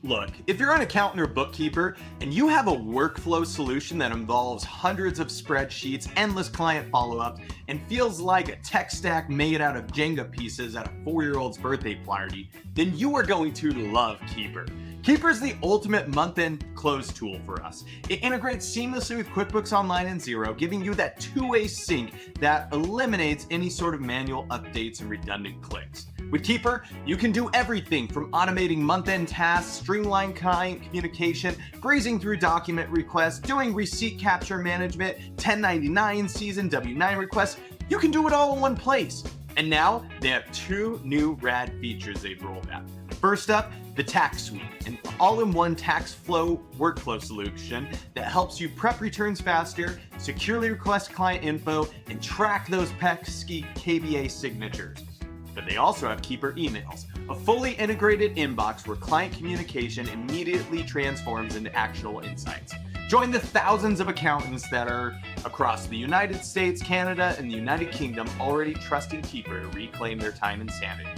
Look, if you're an accountant or bookkeeper and you have a workflow solution that involves hundreds of spreadsheets, endless client follow-ups, and feels like a tech stack made out of Jenga pieces at a 4-year-old's birthday party, then you are going to love Keeper. Keeper is the ultimate month-end close tool for us. It integrates seamlessly with QuickBooks Online and Xero, giving you that two-way sync that eliminates any sort of manual updates and redundant clicks. With Keeper, you can do everything from automating month-end tasks, streamline client communication, breezing through document requests, doing receipt capture management, 1099 season W-9 requests. You can do it all in one place. And now they have 2 new rad features they've rolled out. First up, the Tax Suite, an all-in-one tax flow workflow solution that helps you prep returns faster, securely request client info, and track those pesky KBA signatures. But they also have Keeper Emails, a fully integrated inbox where client communication immediately transforms into actionable insights. Join the thousands of accountants that are across the United States, Canada, and the United Kingdom already trusting Keeper to reclaim their time and sanity.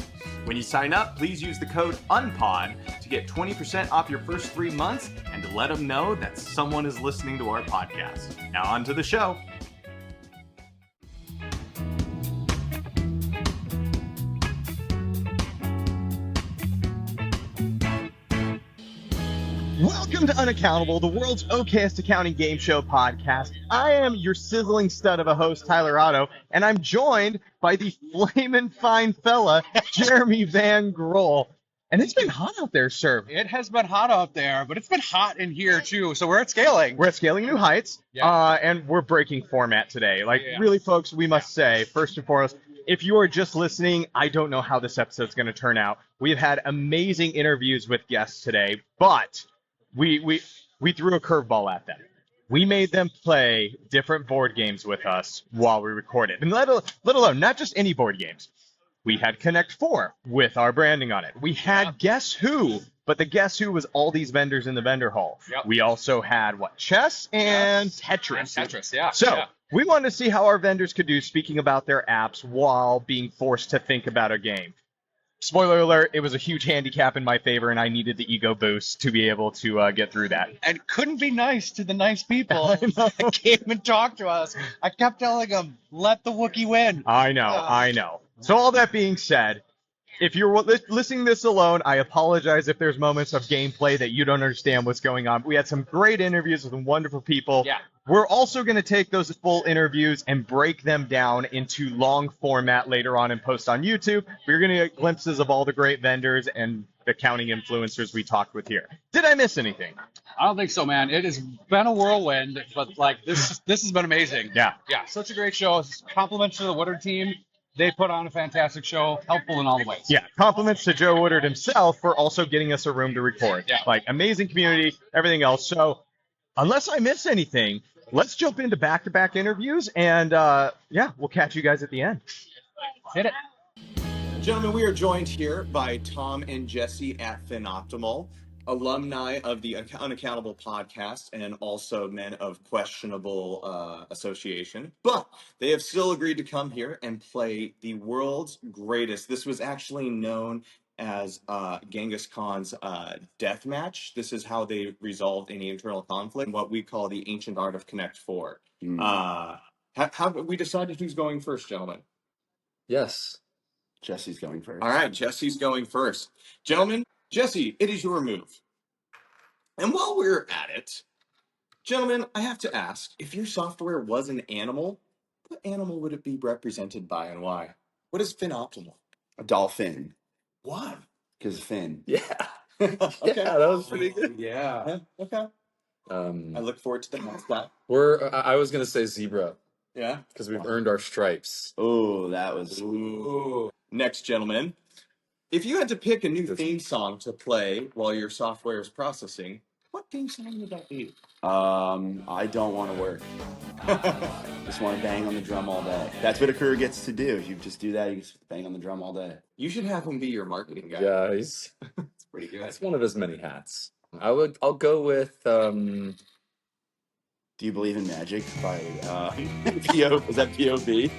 When you sign up, please use the code UNPOD to get 20% off your first 3 months and to let them know that someone is listening to our podcast. Now on to the show. Welcome to UnAccountable, the world's okayest accounting game show podcast. I am your sizzling stud of a host, Tyler Otto, and I'm joined by the flamin' fine fella, Jeremy Van Grohl. And it's been hot out there, sir. It has been hot out there, but it's been hot in here too. So we're at scaling. We're at scaling new heights, and we're breaking format today. Really, folks, we must say, first and foremost, if you are just listening, I don't know how this episode's going to turn out. We've had amazing interviews with guests today, but we threw a curveball at them. We made them play different board games with us while we recorded. And let alone, not just any board games. We had Connect 4 with our branding on it. We had Guess Who, but the Guess Who was all these vendors in the vendor hall. Yep. We also had, chess and Tetris. And Tetris, yeah. So we wanted to see how our vendors could do speaking about their apps while being forced to think about a game. Spoiler alert, it was a huge handicap in my favor, and I needed the ego boost to be able to get through that. And couldn't be nice to the nice people that came and talked to us. I kept telling them, let the Wookiee win. I know. So all that being said, if you're listening to this alone, I apologize if there's moments of gameplay that you don't understand what's going on. We had some great interviews with some wonderful people. Yeah. We're also going to take those full interviews and break them down into long format later on and post on YouTube. We're going to get glimpses of all the great vendors and accounting influencers we talked with here. Did I miss anything? I don't think so, man. It has been a whirlwind, but this has been amazing. Yeah. Yeah, such a great show. Compliments to the Woodard team. They put on a fantastic show, helpful in all the ways. Yeah, compliments to Joe Woodard himself for also getting us a room to record. Yeah. Amazing community, everything else. So unless I miss anything, let's jump into back-to-back interviews, and we'll catch you guys at the end. Hit it. Gentlemen, we are joined here by Tom and Jesse at FinOptimal, alumni of the UnAccountable podcast and also men of questionable association. But they have still agreed to come here and play the world's greatest. This was actually known as Genghis Khan's death match. This is how they resolved any internal conflict, what we call the ancient art of Connect 4. How we decided who's going first, gentlemen? Yes. Jesse's going first. All right, Jesse's going first. Gentlemen, Jesse, it is your move. And while we're at it, gentlemen, I have to ask, if your software was an animal, what animal would it be represented by and why? What is FinOptimal? A dolphin. Why? Because Finn. Yeah. Okay. Yeah, that was pretty good. Yeah. Okay. I look forward to the mascot. I was gonna say zebra Yeah. because we've earned our stripes. Oh, that was. Ooh. Next, gentlemen, if you had to pick a new theme song to play while your software is processing, what theme song would that be? I don't want to work. Just want to bang on the drum all day. That's what a career gets to do. You just do that, you just bang on the drum all day. You should have him be your marketing guy. Yeah, it's Pretty good. That's one of his many hats. I'll go with Do you believe in magic by P.O. Is that P.O.B.?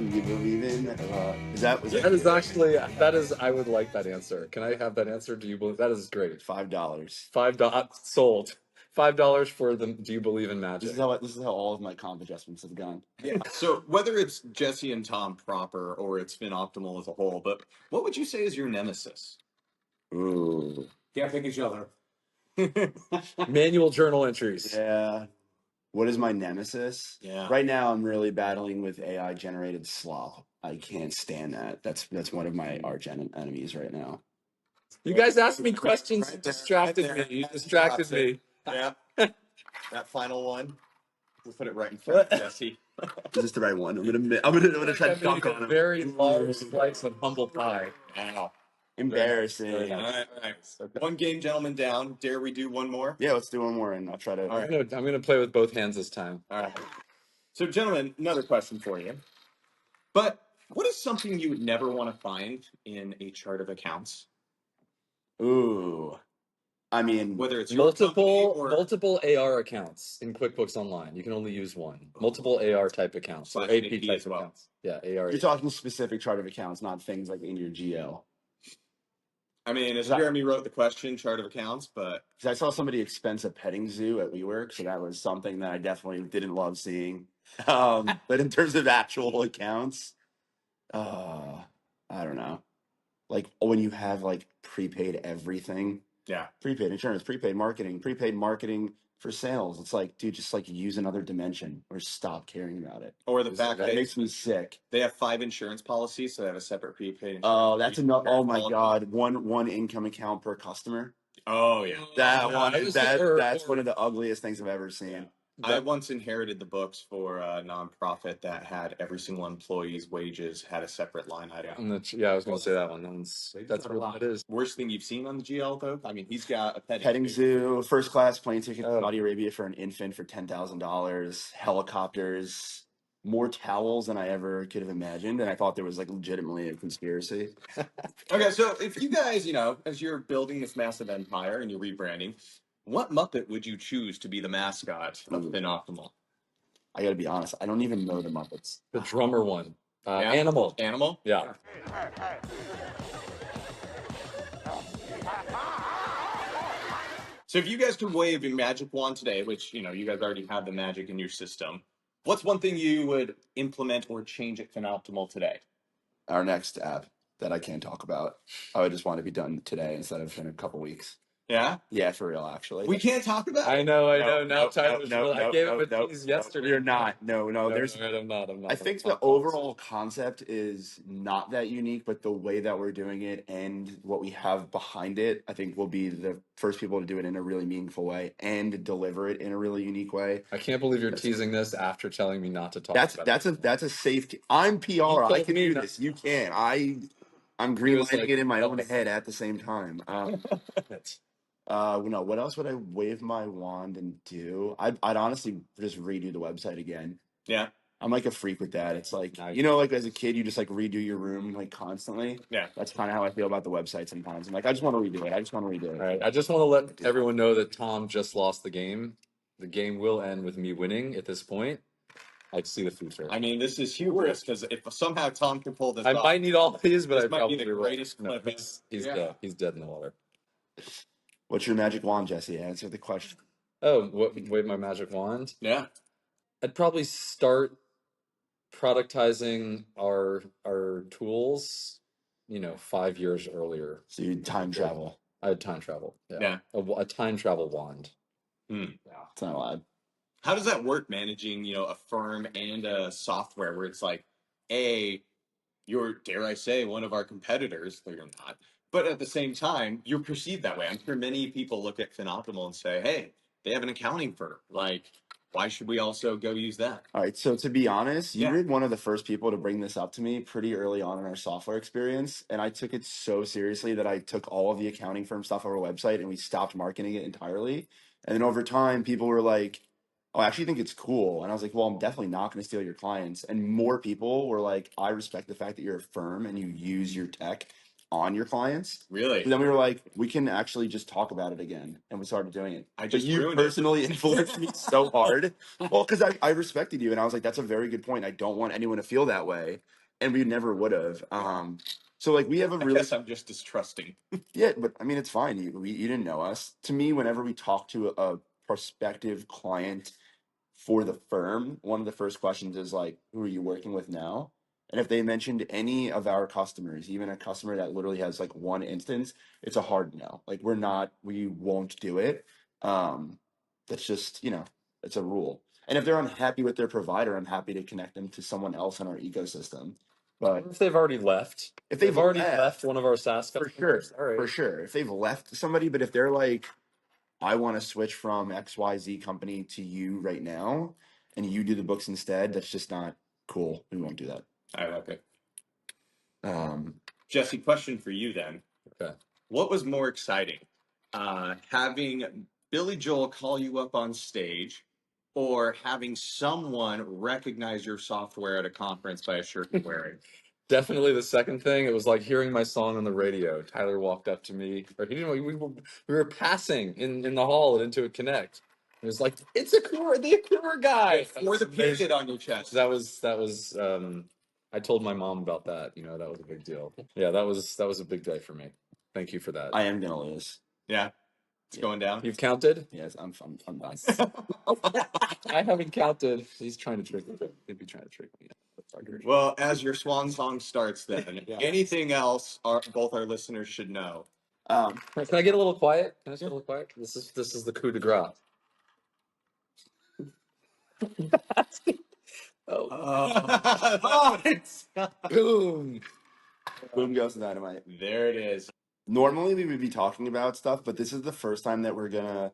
Do you believe in? Was That is actually, I would like that answer. Can I have that answer? Do you believe? That is great. $5? $5 sold. $5 for the Do you believe in magic? This is how all of my comp adjustments have gone. Yeah. So whether it's Jesse and Tom proper or it's FinOptimal as a whole, but what would you say is your nemesis? Ooh. Can't pick each other. Manual journal entries. Yeah. What is my nemesis? Yeah. Right now, I'm really battling with AI generated slop. I can't stand that. That's one of my arch enemies right now. You guys asked me questions Right and there, distracted right there. me. You distracted me. Yeah. That final one. We'll put it right in front of Jesse. Is this the right one? I'm gonna try to dunk on A him. very large slice of humble pie. Wow. Embarrassing. Very All nice. right. One game, gentlemen, down. Dare we do one more? Yeah, let's do one more, and I'll try to. All right. I'm gonna play with both hands this time. All right. So, gentlemen, another question for you. But what is something you would never want to find in a chart of accounts? Ooh. I mean, Whether it's your company or Multiple AR accounts in QuickBooks Online. You can only use one. Multiple AR type accounts or Slash AP AP type as well. accounts. Yeah, AR. you're talking specific chart of accounts, not things like in your GL. I mean, as Jeremy wrote the question, chart of accounts, but Because I saw somebody expense a petting zoo at WeWork, so that was something that I definitely didn't love seeing. But in terms of actual accounts, I don't know. Like when you have like prepaid everything, yeah. prepaid insurance, prepaid marketing for sales. It's like, dude, just like use another dimension or stop caring about it. Or the fact That that makes me sick. they have 5 insurance policies, so they have a separate prepaid insurance. Oh, that's enough. Oh my policy. God. One income account per customer. Oh, yeah. That Yeah, one I is was- that's one of the ugliest things I've ever seen. Yeah. I once inherited the books for a nonprofit that had every single employee's wages had a separate line item. I was gonna say that one. That's really what it is. Worst thing you've seen on the GL, though? I mean, he's got a Petting zoo, first class plane ticket to Oh. Saudi Arabia for an infant for $10,000, helicopters, more towels than I ever could have imagined, and I thought there was like legitimately a conspiracy. Okay, so if you guys, as you're building this massive empire and you're rebranding, what Muppet would you choose to be the mascot of FinOptimal? I gotta be honest, I don't even know the Muppets. The drummer one. Yeah. Animal. Animal? Yeah. So if you guys could wave a magic wand today, which, you guys already have the magic in your system, what's one thing you would implement or change at FinOptimal today? Our next app that I can't talk about, I would just want to be done today instead of in a couple weeks. Yeah? Yeah, for real, actually. We can't talk about it. I know. Now No, Tyler's no, I gave him a tease yesterday. You're not. No. There's. I'm not. I think the overall concept is not that unique, but the way that we're doing it and what we have behind it, I think we'll be the first people to do it in a really meaningful way and deliver it in a really unique way. I can't believe you're teasing this after telling me not to talk about That's a safety. I'm PR. I told can me do not- this. You can't. I'm He was greenlighting like, it in my own "Yes." head at the same time. No, what else would I wave my wand and do? I'd honestly just redo the website again. Yeah. I'm like a freak with that. It's like, Nice. like as a kid, you just like redo your room like constantly. Yeah. That's kind of how I feel about the website sometimes. I'm like, I just want to redo it. All right. I just want to let everyone know that Tom just lost the game. The game will end with me winning at this point. I see the future. I mean, this is hubris because if somehow Tom can pull this I off, might need all these, but this I might probably be the will. greatest No, clip. he's Yeah. dead. He's dead in the water. What's your magic wand, Jesse? Answer the question. Oh, wave my magic wand. Yeah. I'd probably start productizing our tools, 5 years earlier. So you time travel. I had time travel. Yeah. A time travel wand. It's not allowed. How does that work managing, a firm and a software where it's like, you're, dare I say, one of our competitors, though you're not, but at the same time, you're perceived that way. I'm sure many people look at FinOptimal and say, hey, they have an accounting firm. Like, why should we also go use that? All right. So to be honest, you Yeah. were one of the first people to bring this up to me pretty early on in our software experience. And I took it so seriously that I took all of the accounting firm stuff off our website and we stopped marketing it entirely. And then over time, people were like, oh, I actually think it's cool. And I was like, well, I'm definitely not going to steal your clients. And more people were like, I respect the fact that you're a firm and you use your tech on your clients. Really? But then we were like, we can actually just talk about it again, and we started doing it. I just but you ruined it. personally influenced me so hard. Well, because I respected you, and I was like, that's a very good point. I don't want anyone to feel that way, and we never would have. So like we have a I really guess I'm just distrusting. yeah, but I mean it's fine. You didn't know us. To me, whenever we talk to a prospective client for the firm, one of the first questions is like, who are you working with now? And if they mentioned any of our customers, even a customer that literally has like one instance, it's a hard no. Like we won't do it. That's just, it's a rule. And if they're unhappy with their provider, I'm happy to connect them to someone else in our ecosystem. But If they've already left, if they've already left one of our SaaS for customers, sure, all right. for sure. If they've left somebody, but if they're like, I want to switch from XYZ company to you right now, and you do the books instead, that's just not cool. We won't do that. I like it. Um, Jesse, question for you then. Okay. What was more exciting? Having Billy Joel call you up on stage or having someone recognize your software at a conference by a shirt you're wearing? Definitely the second thing. It was like hearing my song on the radio. Tyler walked up to me, or he didn't. We were passing in the hall at Intuit Connect. It was like, it's the Accountable guy. Or the painted on your chest. That was. I told my mom about that. That was a big deal. Yeah, that was a big day for me. Thank you for that. I am gonna lose. Yeah. It's going down. You've counted? Yes, I'm done. I haven't counted. He's trying to trick me. He'd be trying to trick me. Well, as your swan song starts then, anything else both our listeners should know? Can I get a little quiet? Can I get a little quiet? This is the coup de grace. Boom. Boom goes the dynamite. There it is. Normally we would be talking about stuff, but this is the first time that we're gonna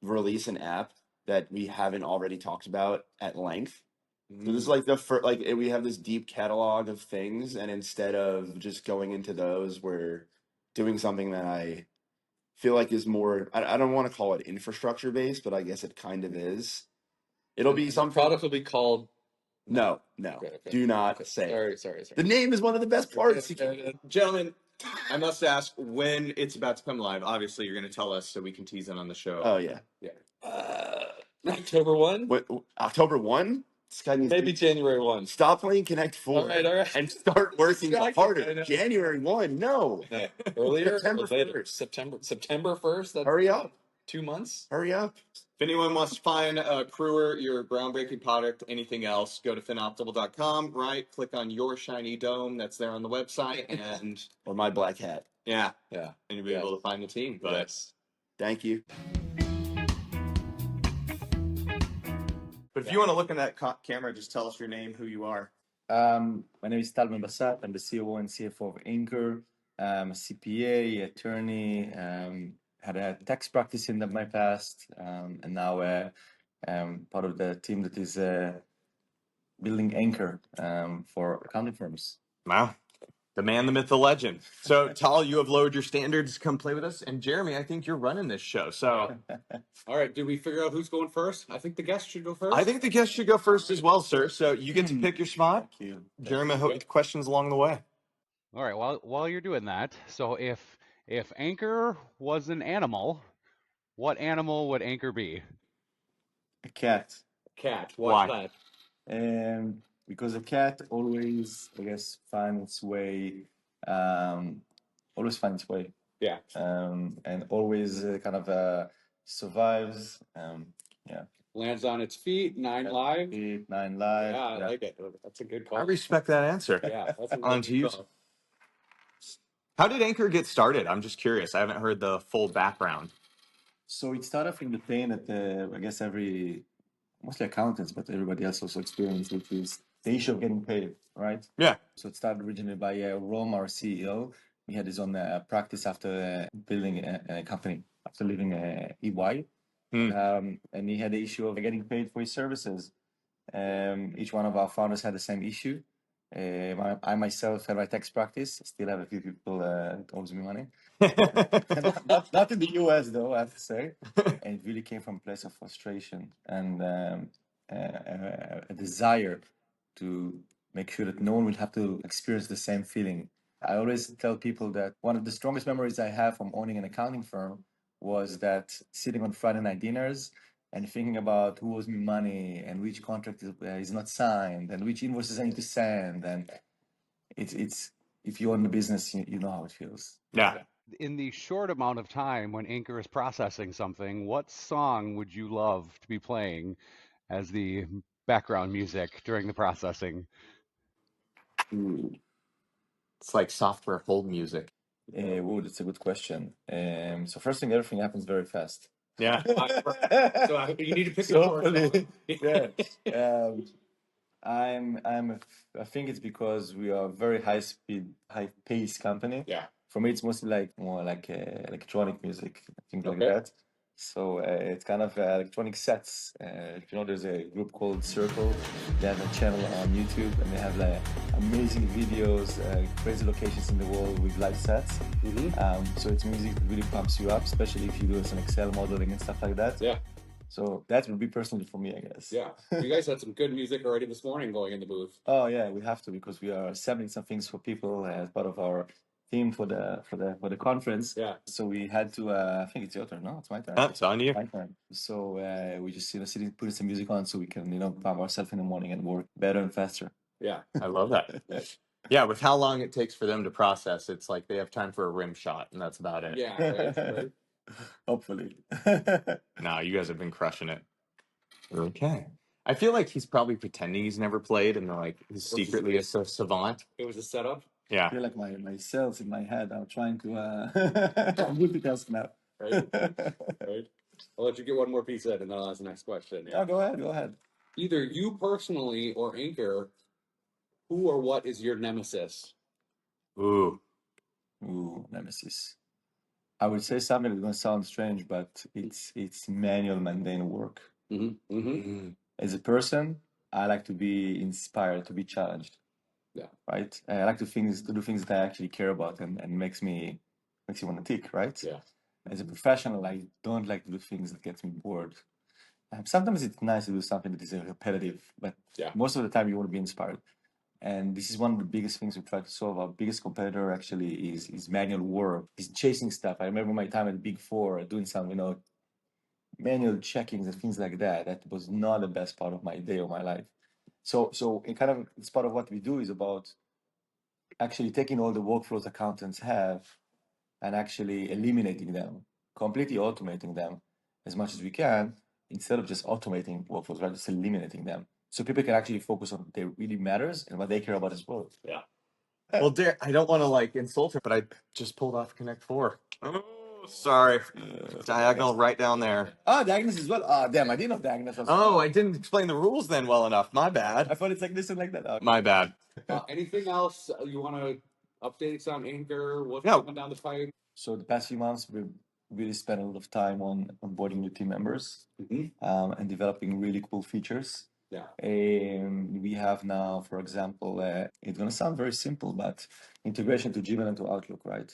release an app that we haven't already talked about at length. So this is like the first, like we have this deep catalog of things, and instead of just going into those, we're doing something that I feel like is more. I don't want to call it infrastructure based, but I guess it kind of is. It'll be some product will be called. No, Okay. do not say it. Sorry. The name is one of the best parts. Gentlemen, I must ask when it's about to come live. Obviously, you're going to tell us so we can tease it on the show. Oh yeah. October 1? What, October 1? Maybe January 1. Stop playing Connect 4. All right. And start working I harder. know. January 1. No. Earlier? September Or later? 1st. September 1st? That's Hurry up. 2 months? Hurry up. If anyone wants to find a Crewer, your groundbreaking product, anything else, go to FinOptimal.com, right? Click on your shiny dome that's there on the website, and Or my black hat. yeah, Yeah. and you'll be able to find the team. But Yes. Thank you. But if you want to look in that camera, just tell us your name, who you are. My name is Tal of Anchor. I'm the COO and CFO of Anchor. I'm a CPA, attorney, had a tax practice in my past, and now part of the team that is building Anchor for accounting firms. Wow. The man, the myth, the legend. So, Tal, you have lowered your standards. Come play with us. And Jeremy, I think you're running this show. So, All right, did we figure out who's going first? I think the guest should go first. I think the guest should go first as well, sir. So, you get to pick your spot. Thank you. Jeremy, I hope questions along the way. All right. While you're doing that, so if Anchor was an animal, what animal would Anchor be? A cat. Cat. Why? That? Because a cat always, I guess, finds its way. Always finds its way. Yeah. And always survives. Lands on its feet, 9 lives. 8, 9 lives. Yeah, I like it. That's a good call. I respect that answer. Yeah, that's a On good to you. call. How did Anchor get started? I'm just curious. I haven't heard the full background. So it started from the pain that I guess mostly accountants, but everybody else also experienced, which is the issue of getting paid, right? Yeah. So it started originally by Rome, our CEO. He had his own practice after building a company, after leaving EY. And he had the issue of getting paid for his services. Each one of our founders had the same issue. I myself had my tax practice. Still have a few people that owes me money. not in the US though, I have to say. And it really came from a place of frustration and a desire to make sure that no one will have to experience the same feeling I always tell people that one of the strongest memories I have from owning an accounting firm was that sitting on Friday night dinners and thinking about who owes me money and which contract is not signed and which invoices I need to send. And it's if you own the business, you know how it feels. Yeah. In the short amount of time when Anchor is processing something, what song would you love to be playing as the background music during the processing? Ooh. It's like software hold music. Ooh, that's a good question. So first thing, everything happens very fast. Yeah. So you need to pick So a short song. yeah. I think it's because we are a very high pace company. Yeah. For me, it's mostly like more like electronic music, things like Okay. that. So it's kind of electronic sets. You know, there's a group called Circle. They have a channel on YouTube, and they have like amazing videos, crazy locations in the world with live sets. So it's music that really pumps you up, especially if you do some Excel modeling and stuff like that. Yeah. So that would be personally for me, I guess. Yeah. You guys had some good music already this morning going in the booth. Oh yeah, we have to because we are assembling some things for people as part of our theme for the conference. Yeah. So we had to. I think it's your turn. No, it's my turn. It's on you. My turn. So we just sitting putting some music on so we can pump ourselves in the morning and work better and faster. Yeah. I love that. Yeah, with how long it takes for them to process, it's like they have time for a rim shot, and that's about it. Yeah. Right. Hopefully. No, you guys have been crushing it. Okay. I feel like he's probably pretending he's never played, and like he's secretly a savant. It was a setup. I Yeah. feel like my cells in my head are trying to multitask now. Right. Right. I'll let you get one more piece in, and then I'll ask the next question. Yeah, go ahead. Either you personally or Anchor, who or what is your nemesis? Ooh. Nemesis. I would say something that's gonna sound strange, but it's manual, mundane work. As a person, I like to be inspired, to be challenged. Yeah. Right. I like to do things that I actually care about and makes you want to tick. Right. Yeah. As a professional, I don't like to do things that gets me bored. Sometimes it's nice to do something that is repetitive, but Yeah. most of the time you want to be inspired. And this is one of the biggest things we try to solve. Our biggest competitor actually is manual work. Is chasing stuff. I remember my time at Big Four doing some, manual checkings and things like that. That was not the best part of my day or my life. So it's part of what we do is about actually taking all the workflows accountants have and actually eliminating them, completely automating them as much as we can, instead of just automating workflows, right? Just eliminating them. So people can actually focus on what really matters and what they care about as well. Yeah. Well, I don't want to like insult her, but I just pulled off Connect 4. Oh, sorry. Diagonal right down there. Oh, diagonals as well. Oh, damn, I didn't know diagonals was. Oh, I didn't explain the rules then well enough. My bad. I thought it's like this and like that. Okay. My bad. Anything else you want to update on Anchor? What's No. coming down the pipe? So the past few months, we've really spent a lot of time on onboarding new team members and developing really cool features. Yeah. We have now, for example, it's going to sound very simple, but integration to Gmail and to Outlook, right?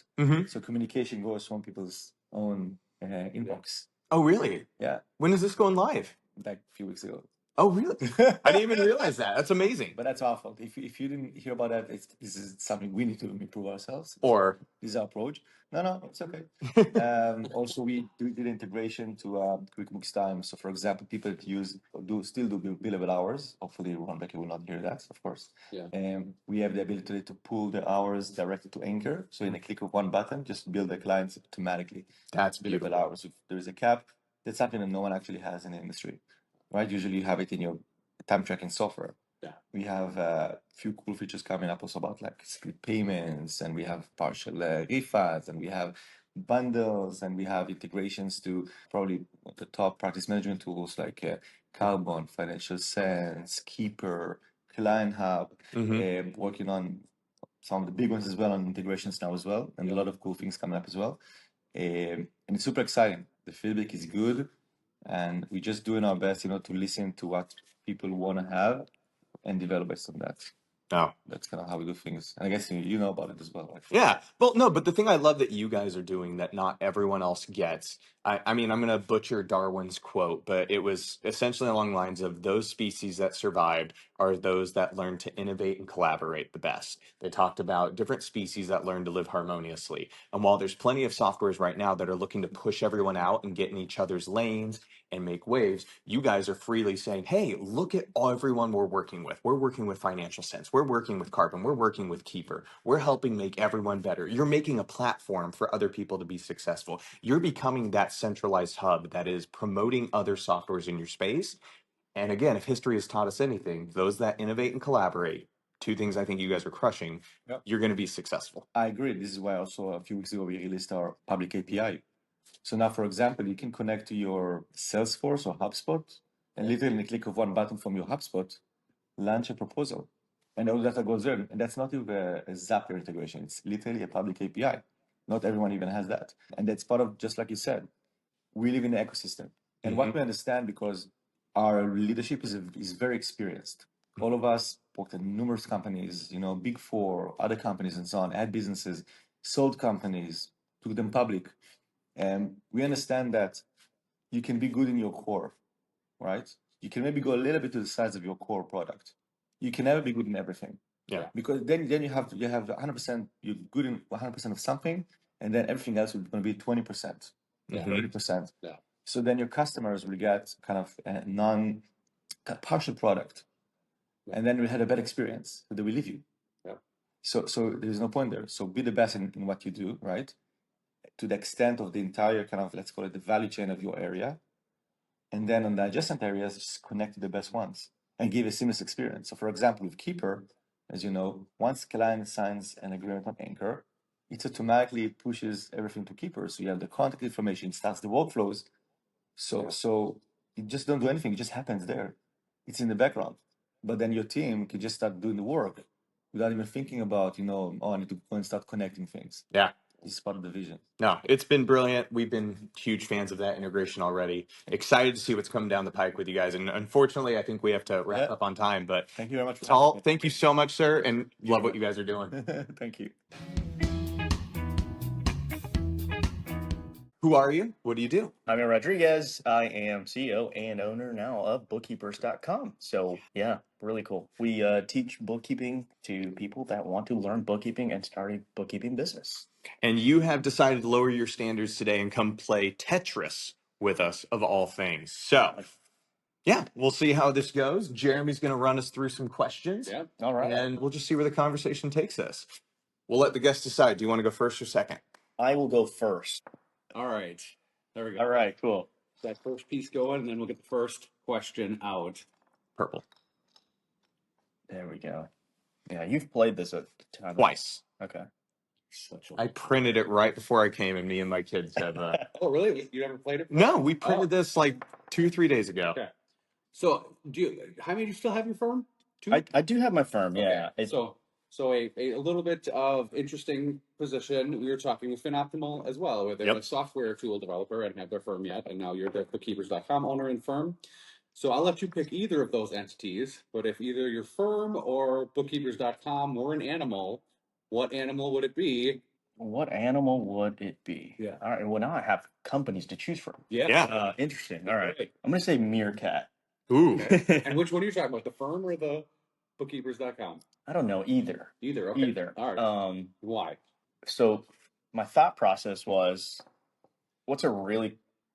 So communication goes from people's own inbox. Oh, really? Yeah, When is this going live? like a few weeks ago. Oh, really? I didn't even realize that. That's amazing. But that's our fault. If you didn't hear about that, this is something we need to improve ourselves. Or This is our approach. No, it's okay. Also, we did integration to QuickBooks Time. So, for example, people that still do billable hours. Hopefully, Ron Becker will not hear that, of course. Yeah. We have the ability to pull the hours directly to Anchor. So, in a click of one button, just bill the clients automatically. That's billable beautiful. hours. If there is a cap, that's something that no one actually has in the industry, right? Usually, you have it in your time tracking software. Yeah. We have a few cool features coming up also about like split payments, and we have partial refunds, and we have bundles, and we have integrations to probably the top practice management tools like Carbon, Financial Sense, Keeper, Client Hub, working on some of the big ones as well on integrations now as well, and a lot of cool things coming up as well. And it's super exciting. The feedback is good, and we're just doing our best, to listen to what people want to have and develop based on that. Oh. That's kind of how we do things. And I guess you know about it as well. Right? Yeah. Well, no, but the thing I love that you guys are doing that not everyone else gets, I mean, I'm going to butcher Darwin's quote, but it was essentially along the lines of those species that survived are those that learn to innovate and collaborate the best. They talked about different species that learn to live harmoniously. And while there's plenty of softwares right now that are looking to push everyone out and get in each other's lanes and make waves, you guys are freely saying, hey, look at everyone we're working with. We're working with Financial Sense. We're working with Carbon. We're working with Keeper. We're helping make everyone better. You're making a platform for other people to be successful. You're becoming that centralized hub that is promoting other softwares in your space. And again, if history has taught us anything, those that innovate and collaborate, two things I think you guys are crushing, you're going to be successful. I agree. This is why also a few weeks ago we released our public API. So now, for example, you can connect to your Salesforce or HubSpot, and literally in the click of one button from your HubSpot, launch a proposal. And all the data goes there. And that's not even a Zapier integration. It's literally a public API. Not everyone even has that. And that's part of, just like you said, we live in an ecosystem. And what we understand, because our leadership is very experienced. All of us worked at numerous companies, Big Four, other companies and so on, had businesses, sold companies, took them public. And we understand that you can be good in your core, right? You can maybe go a little bit to the size of your core product. You can never be good in everything. Yeah. Because then you have 100%, you're good in 100% of something, and then everything else is going to be 20%, 30%. Yeah. So then your customers will get kind of a partial product, and then we had a bad experience, so they will leave you. Yeah. So there's no point there. So be the best in what you do, right? To the extent of the entire kind of, let's call it the value chain of your area. And then on the adjacent areas, just connect to the best ones and give a seamless experience. So for example, with Keeper, as you know, once client signs an agreement on Anchor, it automatically pushes everything to Keeper. So you have the contact information, starts the workflows. So you just don't do anything. It just happens there. It's in the background. But then your team can just start doing the work without even thinking about, I need to go and start connecting things. Yeah. It's part of the vision. No, it's been brilliant. We've been huge fans of that integration already. Excited to see what's coming down the pike with you guys. And unfortunately, I think we have to wrap up on time. But thank you very much. Tal, thank you so much, sir. And love what you guys are doing. Thank you. Who are you? What do you do? Jaime Rodriguez. I am CEO and owner now of bookkeepers.com. So yeah, really cool. We teach bookkeeping to people that want to learn bookkeeping and start a bookkeeping business. And you have decided to lower your standards today and come play Tetris with us, of all things. So yeah, we'll see how this goes. Jeremy's going to run us through some questions. Yeah. All right. And we'll just see where the conversation takes us. We'll let the guests decide. Do you want to go first or second? I will go first. All right. There we go. All right, cool. That first piece going, and then we'll get the first question out. Purple. There we go. Yeah, you've played this a ton. Twice. Okay. I printed it right before I came, and me and my kids have. Oh, really? You never played it before? No, we printed this like 2 or 3 days ago. Okay. So, Jaime, do you still have your firm? Too? I do have my firm, yeah. Okay. So a little bit of interesting position. We were talking with FinOptimal as well, where they're a software tool developer and have their firm yet, and now you're the bookkeepers.com owner and firm. So I'll let you pick either of those entities, but if either your firm or bookkeepers.com were an animal, what animal would it be? What animal would it be? Yeah. All right. Well, now I have companies to choose from. Yeah. Interesting. All right. I'm going to say meerkat. Ooh. Okay. And which one are you talking about, the firm or the bookkeepers.com? I don't know either. Either. Okay. Either. All right. Why? So my thought process was,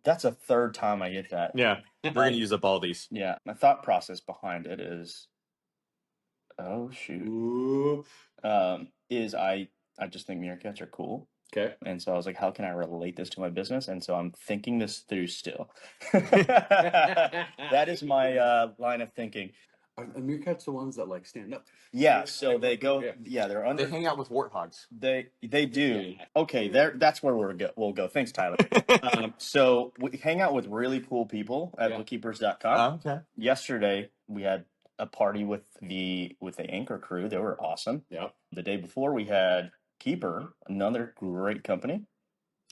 that's a third time I get that. Yeah. We're going to use up all these. Yeah. My thought process behind it is, oh shoot. Ooh. I just think meerkats are cool. Okay. And so I was like, how can I relate this to my business? And so I'm thinking this through still. That is my line of thinking. Are meerkats the ones that like stand up? Yeah, so they go. Yeah, they're under. They hang out with warthogs. They do. Okay, that's where we'll go. Thanks, Tyler. So we hang out with really cool people at bookkeepers.com. Okay. Yesterday we had a party with the Anchor crew. They were awesome. Yeah. The day before we had Keeper, another great company.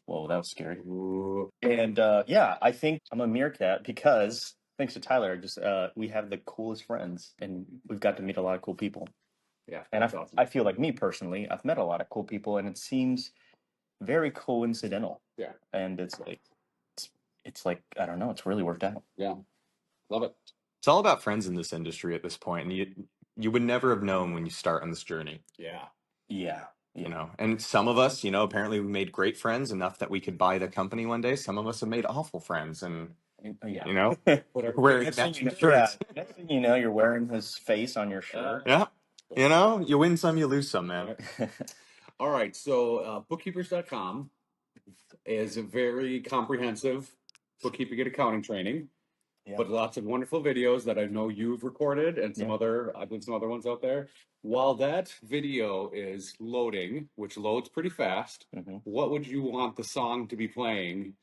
Whoa, that was scary. Ooh. And I think I'm a meerkat because thanks to Tyler, we have the coolest friends and we've got to meet a lot of cool people. Yeah. And awesome. I feel like me personally, I've met a lot of cool people and it seems very coincidental. Yeah. And it's like, I don't know, it's really worked out. Yeah. Love it. It's all about friends in this industry at this point, and you would never have known when you start on this journey. Yeah. Yeah. You know, and some of us, you know, apparently we made great friends enough that we could buy the company one day. Some of us have made awful friends, and Yeah. you know, Whatever. wearing Next thing, matching you know, shirts. next thing you know, you're wearing his face on your shirt. Yeah, you know, you win some, you lose some, man. All right. So bookkeepers.com is a very comprehensive bookkeeping and accounting training. Yeah. But lots of wonderful videos that I know you've recorded and some I believe some other ones out there. While that video is loading, which loads pretty fast, what would you want the song to be playing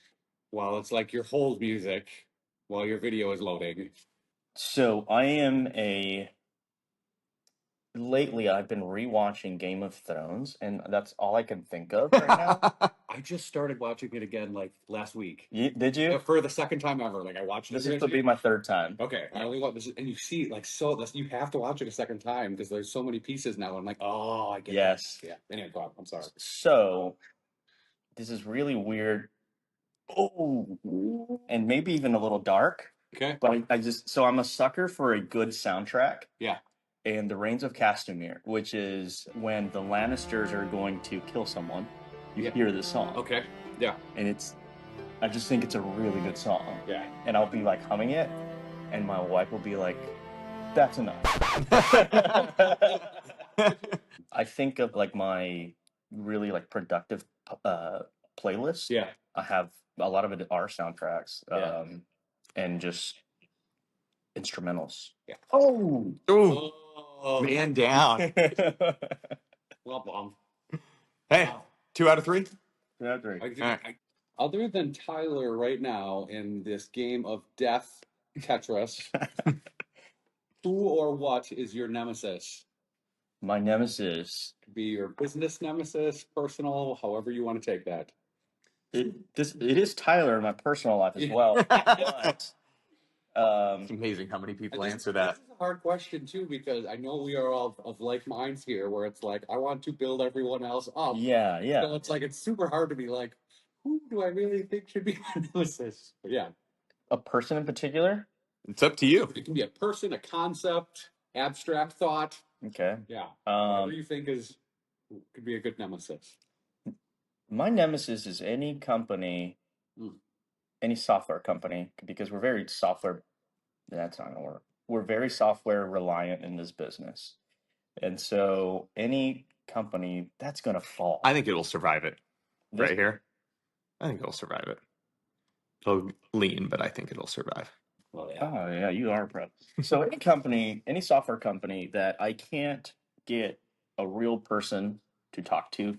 while it's like your hold music while your video is loading? So lately I've been rewatching Game of Thrones, and that's all I can think of right now. I just started watching it again like last week. Did you? For the second time ever. Like I watched it. This is to be my third time. Okay, I only watched this, and you see, like, so this, you have to watch it a second time because there's so many pieces now. I'm like, oh, I get Yes. that. Yeah. Anyway, go on. I'm sorry. So this is really weird. Oh, and maybe even a little dark. Okay. But I'm a sucker for a good soundtrack. Yeah. And The Reigns of Castamere, which is when the Lannisters are going to kill someone, you hear this song. Okay. Yeah. And I just think it's a really good song. Yeah. And I'll be like humming it, and my wife will be like, that's enough. I think of like my really like productive playlist. Yeah. I have a lot of it are soundtracks. Yeah. And just instrumentals. Yeah. Oh. Ooh, Oh. man down. Well, bomb. Hey, 2 out of 3. Yeah, great. Other than Tyler right now in this game of death, Tetris, who or what is your nemesis? My nemesis. Could be your business nemesis, personal, however you want to take that. It is Tyler in my personal life as well. But, It's amazing how many people answer that. This is a hard question too, because I know we are all of like minds here, where it's like I want to build everyone else up. Yeah. So it's like it's super hard to be like, who do I really think should be my nemesis? But yeah. A person in particular? It's up to you. It can be a person, a concept, abstract thought. Okay. Yeah. Whatever you think could be a good nemesis. My nemesis is any company, any software company, because we're very software. That's not gonna work. We're very software reliant in this business, and so any company that's gonna fall. I think it will survive it. Right here. I think it'll survive it. It'll lean, but I think it'll survive. Well, yeah. Oh yeah, you are pro. So any company, any software company that I can't get a real person to talk to,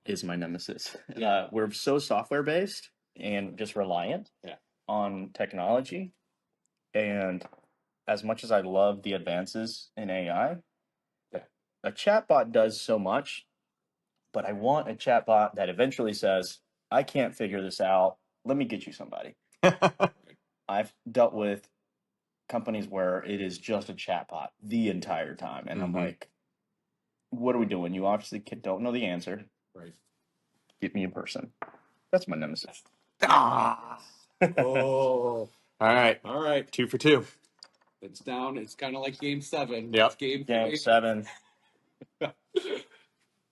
is my nemesis. Yeah. We're so software based and just reliant on technology, and as much as I love the advances in AI, a chatbot does so much, but I want a chatbot that eventually says, I can't figure this out. Let me get you somebody. I've dealt with companies where it is just a chatbot the entire time. And I'm like, what are we doing? You obviously don't know the answer. Right. Give me a person. That's my nemesis. Ah. Oh. All right. 2 for 2. It's down. It's kind of like game 7. Yep. It's Game 7.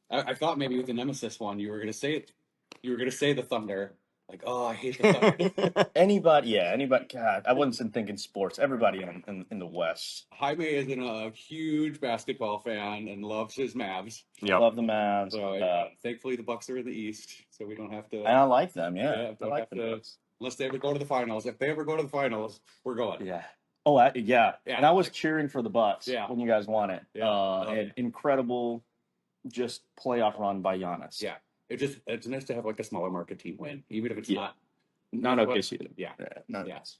I thought maybe with the nemesis one, you were going to say it. You were going to say the Thunder. Like, oh, I hate the Thunder. Anybody. God, I wasn't thinking sports. Everybody in the West. Jaime is a huge basketball fan and loves his Mavs. Yep. Love the Mavs. So thankfully, the Bucks are in the East, so we don't have to. And I like them. Yeah, I like the Bucks. Unless they ever go to the finals. If they ever go to the finals, we're going. Yeah. Oh, yeah. And I was cheering for the Bucks when you guys won it. An incredible, just playoff run by Giannis. Yeah. It's nice to have like a smaller market team win, even if it's not OKC. Yeah. Not Yes.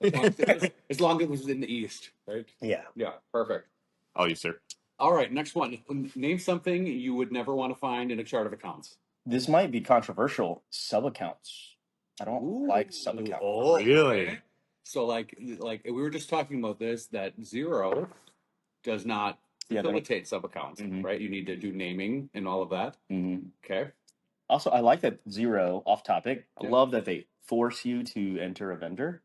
As long as it was in the East, right? Yeah. Yeah. Perfect. All you, sir. All right. Next one. Name something you would never want to find in a chart of accounts. This might be controversial. Subaccounts. I don't like subaccounts. Oh, really? So like we were just talking about this, that Xero does not facilitate subaccounts, right? You need to do naming and all of that. Okay. Also, I like that Xero, off topic. I love that they force you to enter a vendor.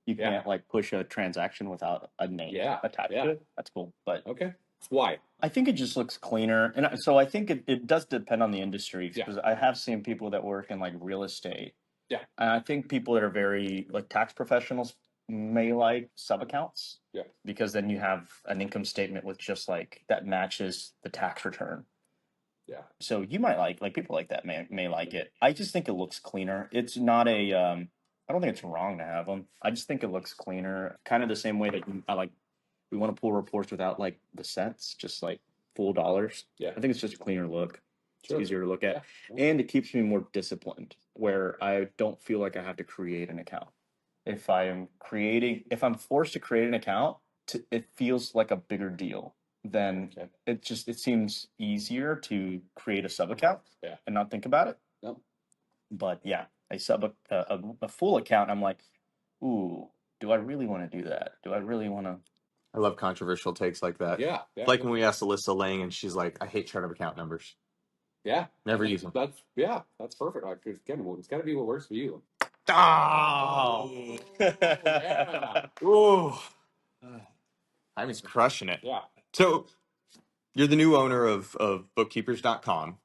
You can't like push a transaction without a name attached to it. That's cool. But Okay. Why? I think it just looks cleaner. And so I think it does depend on the industry, because I have seen people that work in like real estate. Yeah. And I think people that are very like tax professionals may like subaccounts. Yeah. Because then you have an income statement with just like that matches the tax return. Yeah. So you might like people like that may like it. I just think it looks cleaner. It's not a I don't think it's wrong to have them. I just think it looks cleaner, kind of the same way that we want to pull reports without like the cents, just like full dollars. Yeah. I think it's just a cleaner look. It's Sure. easier to look at, Yeah. and it keeps me more disciplined, where I don't feel like I have to create an account. If I'm forced to create an account, it feels like a bigger deal. Then it seems easier to create a sub account and not think about it. Yep. But yeah, a full account, I'm like, ooh, do I really want to do that? Do I really want to? I love controversial takes like that. Yeah. Like when we asked Alyssa Lang and she's like, I hate chart of account numbers. Yeah. Never use them. That's perfect. Like, again, it's got to be what works for you. Oh! Yeah. Ooh. Jaime's crushing it. Yeah. So you're the new owner of bookkeepers.com.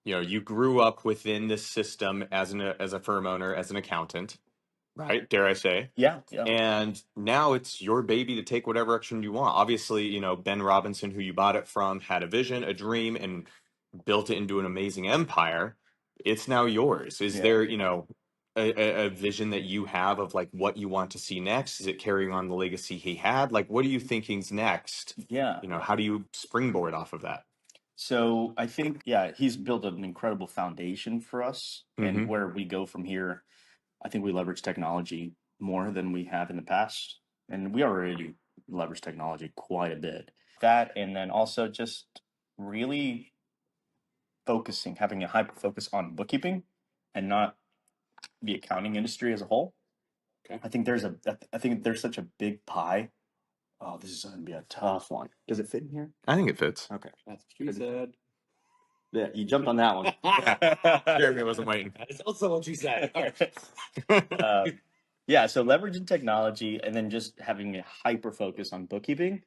You know, you grew up within this system as a firm owner, as an accountant, right? Dare I say? Yeah. And now it's your baby to take whatever action you want. Obviously, you know, Ben Robinson, who you bought it from, had a vision, a dream, and built it into an amazing empire. It's now yours. Is there, you know, a vision that you have of like what you want to see next? Is it carrying on the legacy he had? Like, what are you thinking's next? Yeah. You know, how do you springboard off of that? So I think, he's built an incredible foundation for us, and where we go from here, I think we leverage technology more than we have in the past, and we already leverage technology quite a bit. That, and then also just really having a hyper focus on bookkeeping and not the accounting industry as a whole. Okay. I think there's such a big pie. Oh, this is going to be a tough one. Does it fit in here? I think it fits. Okay. That's what she said. Yeah, you jumped on that one. Jeremy wasn't waiting. That's also what she said. All right. So leveraging technology and then just having a hyper focus on bookkeeping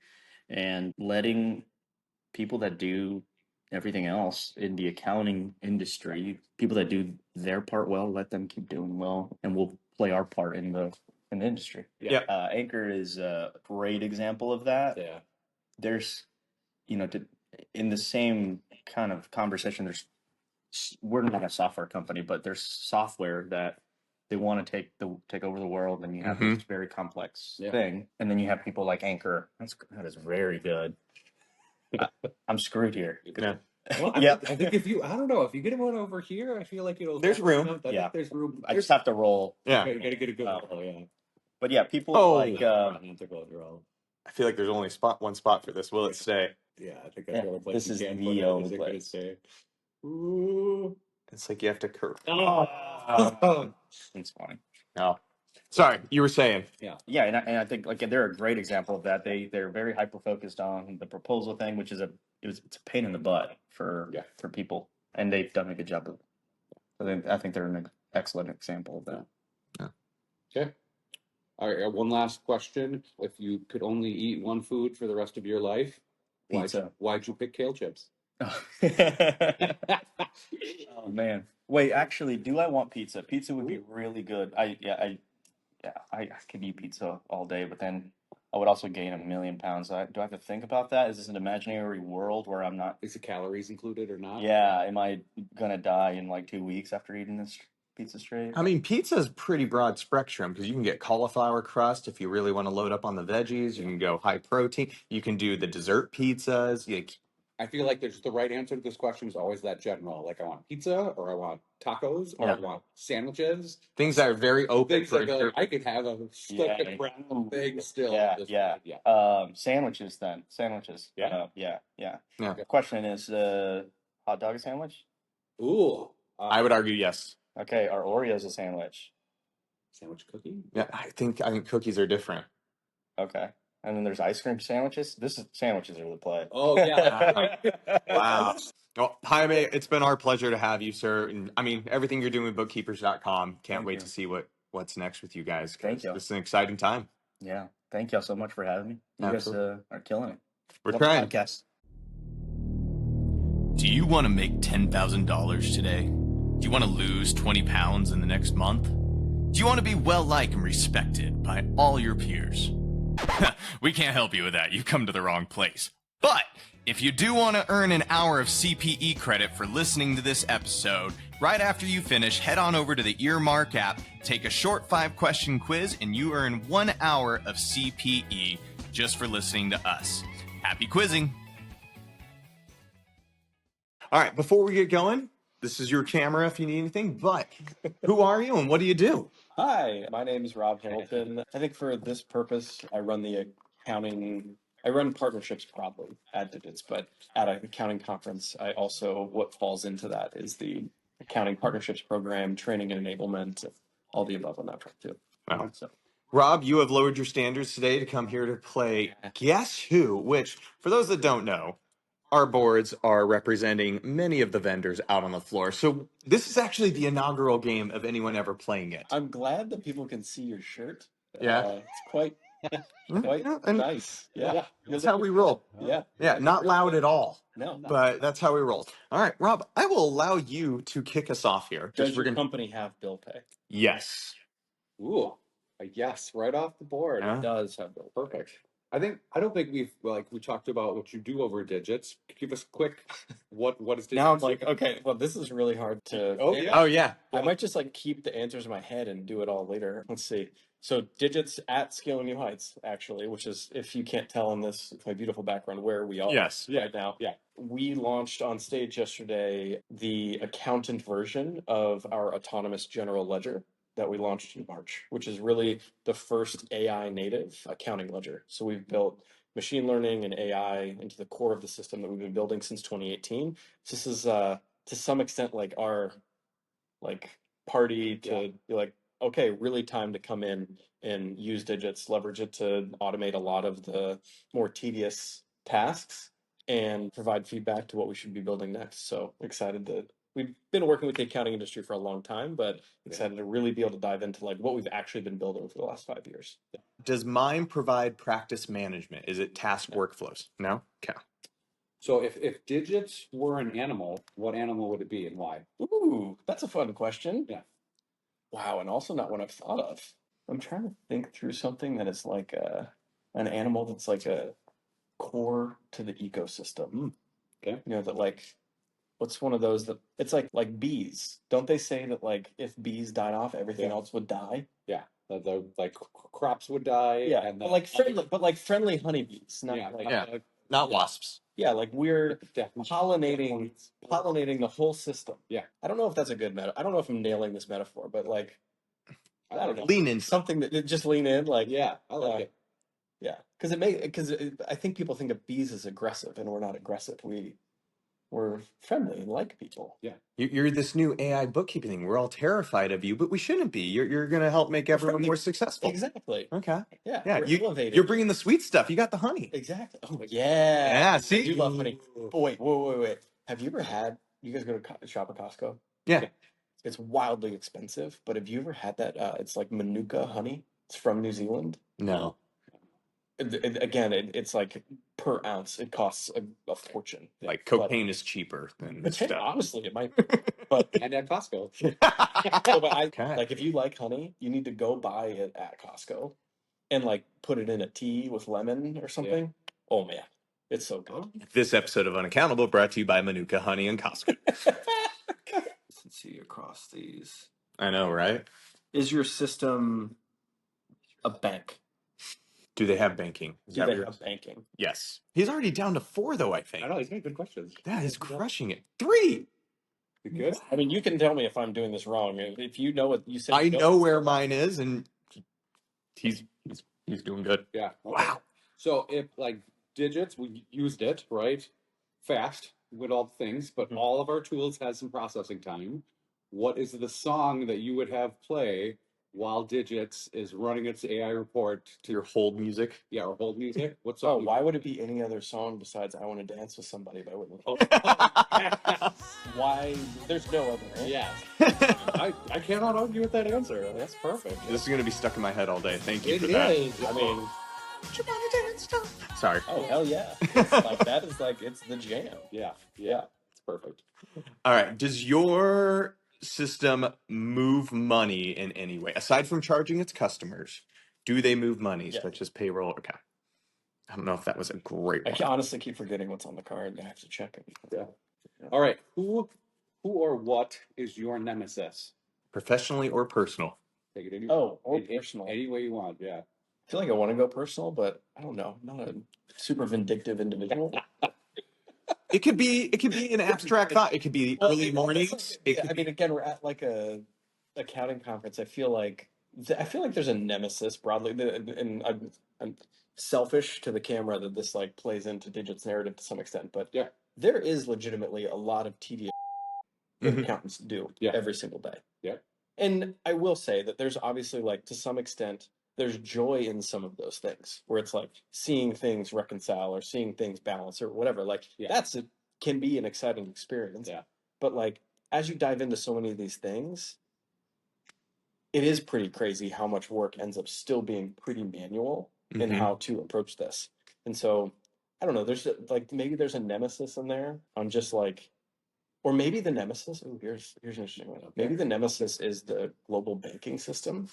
and letting people that do everything else in the accounting industry, people that do their part well, let them keep doing well, and we'll play our part in the industry. Yeah. Anchor is a great example of that. Yeah. There's, in the same kind of conversation, we're not a software company, but there's software that they want to take over the world, and you have this very complex thing, and then you have people like Anchor. That is very good. I'm screwed here. Yeah. Well, I think if you get one over here, I feel like there's room. I think there's room. I just have to roll. Yeah. You gotta get a good roll. Yeah. But yeah, people like. I feel like there's only one spot for this. Will it stay? Yeah, I think that's the only place. This is can the put only it. place. Stay? Ooh. It's like you have to curve. It's funny. No. Sorry, you were saying. Yeah, and I think like they're a great example of that. They're very hyper focused on the proposal thing, which is it's a pain in the butt for people, and they've done a good job of it. So I think they're an excellent example of that. Yeah. Okay. All right. One last question: if you could only eat one food for the rest of your life, Pizza. Why'd you pick kale chips? Oh man! Wait, actually, do I want pizza? Pizza would be really good. I could eat pizza all day, but then I would also gain 1,000,000 pounds. Do I have to think about that? Is this an imaginary world where I'm not? Is the calories included or not? Yeah, am I gonna die in like 2 weeks after eating this pizza straight? I mean, pizza is pretty broad spectrum because you can get cauliflower crust if you really want to load up on the veggies. You can go high protein. You can do the dessert pizzas. I feel like there's the right answer to this question is always that general. Like I want pizza, or I want tacos, or I want sandwiches. Things that are very open. Things like I could have a brown thing still. Sandwiches then. Sandwiches. Yeah. The question is, hot dog a sandwich? Ooh. I would argue yes. Okay, are Oreos a sandwich? Sandwich cookie? Yeah, I think cookies are different. Okay. And then there's ice cream sandwiches. Sandwiches are the play. Oh yeah! Wow. Well, Jaime, it's been our pleasure to have you, sir. And I mean, everything you're doing with bookkeepers.com. Can't wait to see what what's next with you guys. Thank you. This is an exciting time. Yeah. Thank y'all so much for having me. You Absolutely. guys are killing it. We're Love the trying. podcast. Do you want to make $10,000 today? Do you want to lose 20 pounds in the next month? Do you want to be well-liked and respected by all your peers? We can't help you with that. You've come to the wrong place. But if you do want to earn an hour of CPE credit for listening to this episode, right after you finish, head on over to the Earmark app, take a short 5-question quiz, and you earn 1 hour of CPE just for listening to us. Happy quizzing! All right, before we get going, this is your camera if you need anything, but who are you and what do you do? Hi, my name is Rob Hamilton. I think for this purpose, I run partnerships probably at Digits, but at an accounting conference, what falls into that is the accounting partnerships program, training and enablement, all the above on that front too. Wow. So, Rob, you have lowered your standards today to come here to play Guess Who, which, for those that don't know, our boards are representing many of the vendors out on the floor. So this is actually the inaugural game of anyone ever playing it. I'm glad that people can see your shirt. Yeah. It's quite and nice. Yeah. That's how we roll. Yeah. Yeah, not loud at all, No. but that's how we roll. All right, Rob, I will allow you to kick us off here. Does your company have bill pay? Yes. Ooh, a yes, right off the board. Yeah. It does have bill. Perfect. I don't think we talked about what you do over Digits. Give us a quick what is Digits? Now I'm like, okay, well, this is really hard to. Oh yeah. Oh yeah. I might just like keep the answers in my head and do it all later. Let's see. So Digits at Scaling New Heights, actually, which is, if you can't tell in this my beautiful background where we are Yes. right now. Yeah. We launched on stage yesterday the accountant version of our autonomous general ledger that we launched in March, which is really the first AI native accounting ledger. So we've built machine learning and AI into the core of the system that we've been building since 2018. So this is to some extent like our party to be like, okay, really time to come in and use Digits, leverage it to automate a lot of the more tedious tasks and provide feedback to what we should be building next. So excited that we've been working with the accounting industry for a long time, but excited to really be able to dive into like what we've actually been building for the last 5 years. Does mine provide practice management? Is it task workflows? No? Okay. So if Digits were an animal, what animal would it be and why? Ooh, that's a fun question. Yeah. Wow, and also not one I've thought of. I'm trying to think through something that is like an animal that's like a core to the ecosystem. Okay. You know, that like, what's one of those that it's like bees? Don't they say that like if bees died off, everything else would die? Yeah. The like crops would die. Yeah, And but like friendly honeybees, not Not wasps. yeah, like we're definitely pollinating the whole system. Yeah. I don't know if that's a good metaphor. I don't know if I'm nailing this metaphor, but like, I don't know. Lean in. Something that just lean in, like Yeah, I like it. yeah, because I think people think of bees as aggressive, and we're not aggressive. We're friendly and like people. Yeah. You're this new AI bookkeeping thing. We're all terrified of you, but we shouldn't be. You're going to help make everyone more successful. Exactly. Okay. Yeah. Yeah. We're elevating. You're bringing the sweet stuff. You got the honey. Exactly. Oh yeah. Yeah. See. I do love honey. Oh, wait. Have you ever had? You guys go to shop at Costco? Yeah. It's wildly expensive, but have you ever had that? It's like Manuka honey. It's from New Zealand. No. It's like per ounce. It costs a fortune. Like cocaine is cheaper than But stuff. honestly, it might be. But And at Costco. Okay. like if you like honey, you need to go buy it at Costco and like put it in a tea with lemon or something. Oh man, it's so good. This episode of Unaccountable brought to you by Manuka Honey and Costco. Let's see across these. I know, right? Is your system a bank? Do they have banking? Do they have banking? Yes. He's already down to 4, though, I think. I know, he's making good questions. Yeah, he's crushing it. 3. You good? I mean, you can tell me if I'm doing this wrong. If you know what you said, I know where mine is, and he's doing good. Yeah. Okay. Wow. So if like Digits, we used it, right? Fast with all the things, but all of our tools has some processing time. What is the song that you would have play while Digits is running its AI report to Your hold music. yeah, or hold music. What's Oh, up? why would it be any other song besides "I Want to Dance with Somebody" by Whitney? Why? There's no other. Right? Yes. I cannot argue with that answer. That's perfect. This is gonna be stuck in my head all day. Thank you It for that. is. I mean, Sorry. Oh hell yeah! Like that is like it's the jam. yeah, it's perfect. All right. Does your system move money in any way aside from charging its customers? Do they move money, Yeah. such as payroll? Okay. I don't know if that was a great I one. can honestly keep forgetting what's on the card. I have to check it. Yeah. All right. Who or what is your nemesis? Professionally or personal? Take it any Or any- personal. any way you want. Yeah. I feel like I want to go personal, but I don't know. I'm not a super vindictive individual. It could be an abstract thought. It could be early mornings. It could I mean, again, we're at like a accounting conference. I feel like there's a nemesis broadly, and I'm selfish to the camera that this like plays into Digit's narrative to some extent, but Yeah. there is legitimately a lot of tedious that Mhm. accountants do Yeah. every single day. Yeah. And I will say that there's obviously like to some extent there's joy in some of those things where it's like seeing things reconcile or seeing things balance or whatever. Like Yeah. can be an exciting experience. Yeah. But like as you dive into so many of these things, it is pretty crazy how much work ends up still being pretty manual in Mhm. how to approach this. And so I don't know, there's like maybe there's a nemesis in there on just like or maybe the nemesis. Oh, here's an interesting one. Maybe the nemesis is the global banking system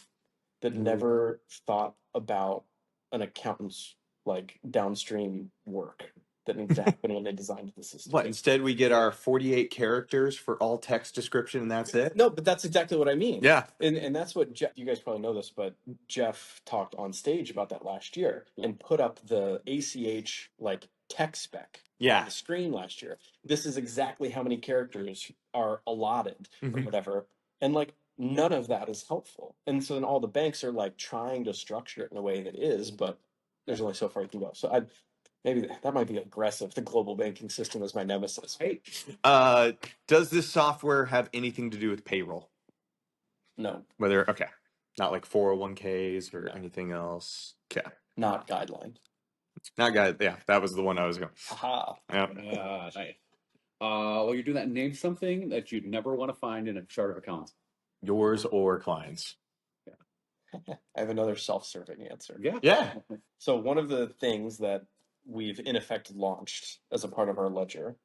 that never thought about an accountant's like downstream work that needs to happen when they designed the system. What, instead we get our 48 characters for all text description and that's it? No, but that's exactly what I mean. Yeah. And that's what Jeff, you guys probably know this, but Jeff talked on stage about that last year and put up the ACH like tech spec Yeah. on the screen last year. This is exactly how many characters are allotted or Mhm. whatever. And like none of that is helpful. And so then all the banks are like trying to structure it in a way that is, but there's only so far you can go. So maybe that might be aggressive. The global banking system is my nemesis. Hey. Does this software have anything to do with payroll? No, Okay. Not like 401ks or anything else. Okay. not guideline. Not guys. Yeah, that was the one I was going. Aha. Yeah. Nice. Well, you're doing that. Name something that you'd never want to find in a chart of accounts. Yours or clients. I have another self-serving answer. Yeah. Yeah. So one of the things that we've in effect launched as a part of our ledger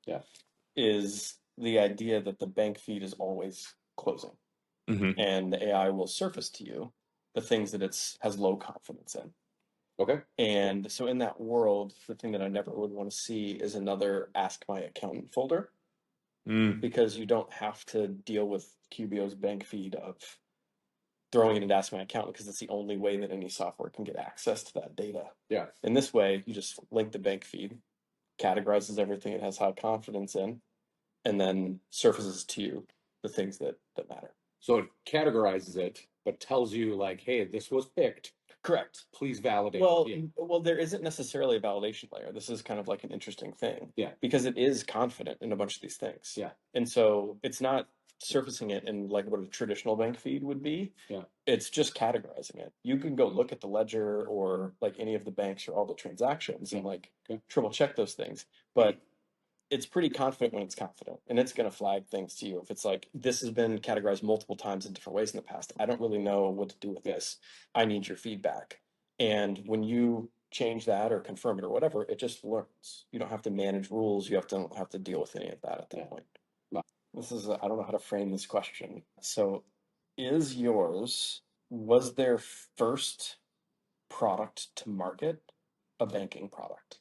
is the idea that the bank feed is always closing. Mhm. And the AI will surface to you the things that has low confidence in. Okay. And so in that world, the thing that I never would want to see is another Ask My Accountant folder, because you don't have to deal with QBO's bank feed of throwing it into Ask My Accountant because it's the only way that any software can get access to that data. Yeah. In this way, you just link the bank feed, categorizes everything it has high confidence in, and then surfaces to you the things that matter. So it categorizes it, but tells you like, hey, this was picked. Correct. Please validate. Well, there isn't necessarily a validation layer. This is kind of like an interesting thing. Yeah. Because it is confident in a bunch of these things. Yeah. And so it's not surfacing it in like what a traditional bank feed would be. Yeah. It's just categorizing it. You can go look at the ledger or like any of the banks or all the transactions and like triple check those things. But it's pretty confident when it's confident, and it's going to flag things to you. If it's like, this has been categorized multiple times in different ways in the past, I don't really know what to do with this. I need your feedback. And when you change that or confirm it or whatever, it just learns. You don't have to manage rules. You don't have to deal with any of that at that point. This is, I don't know how to frame this question. So was their first product to market a banking product?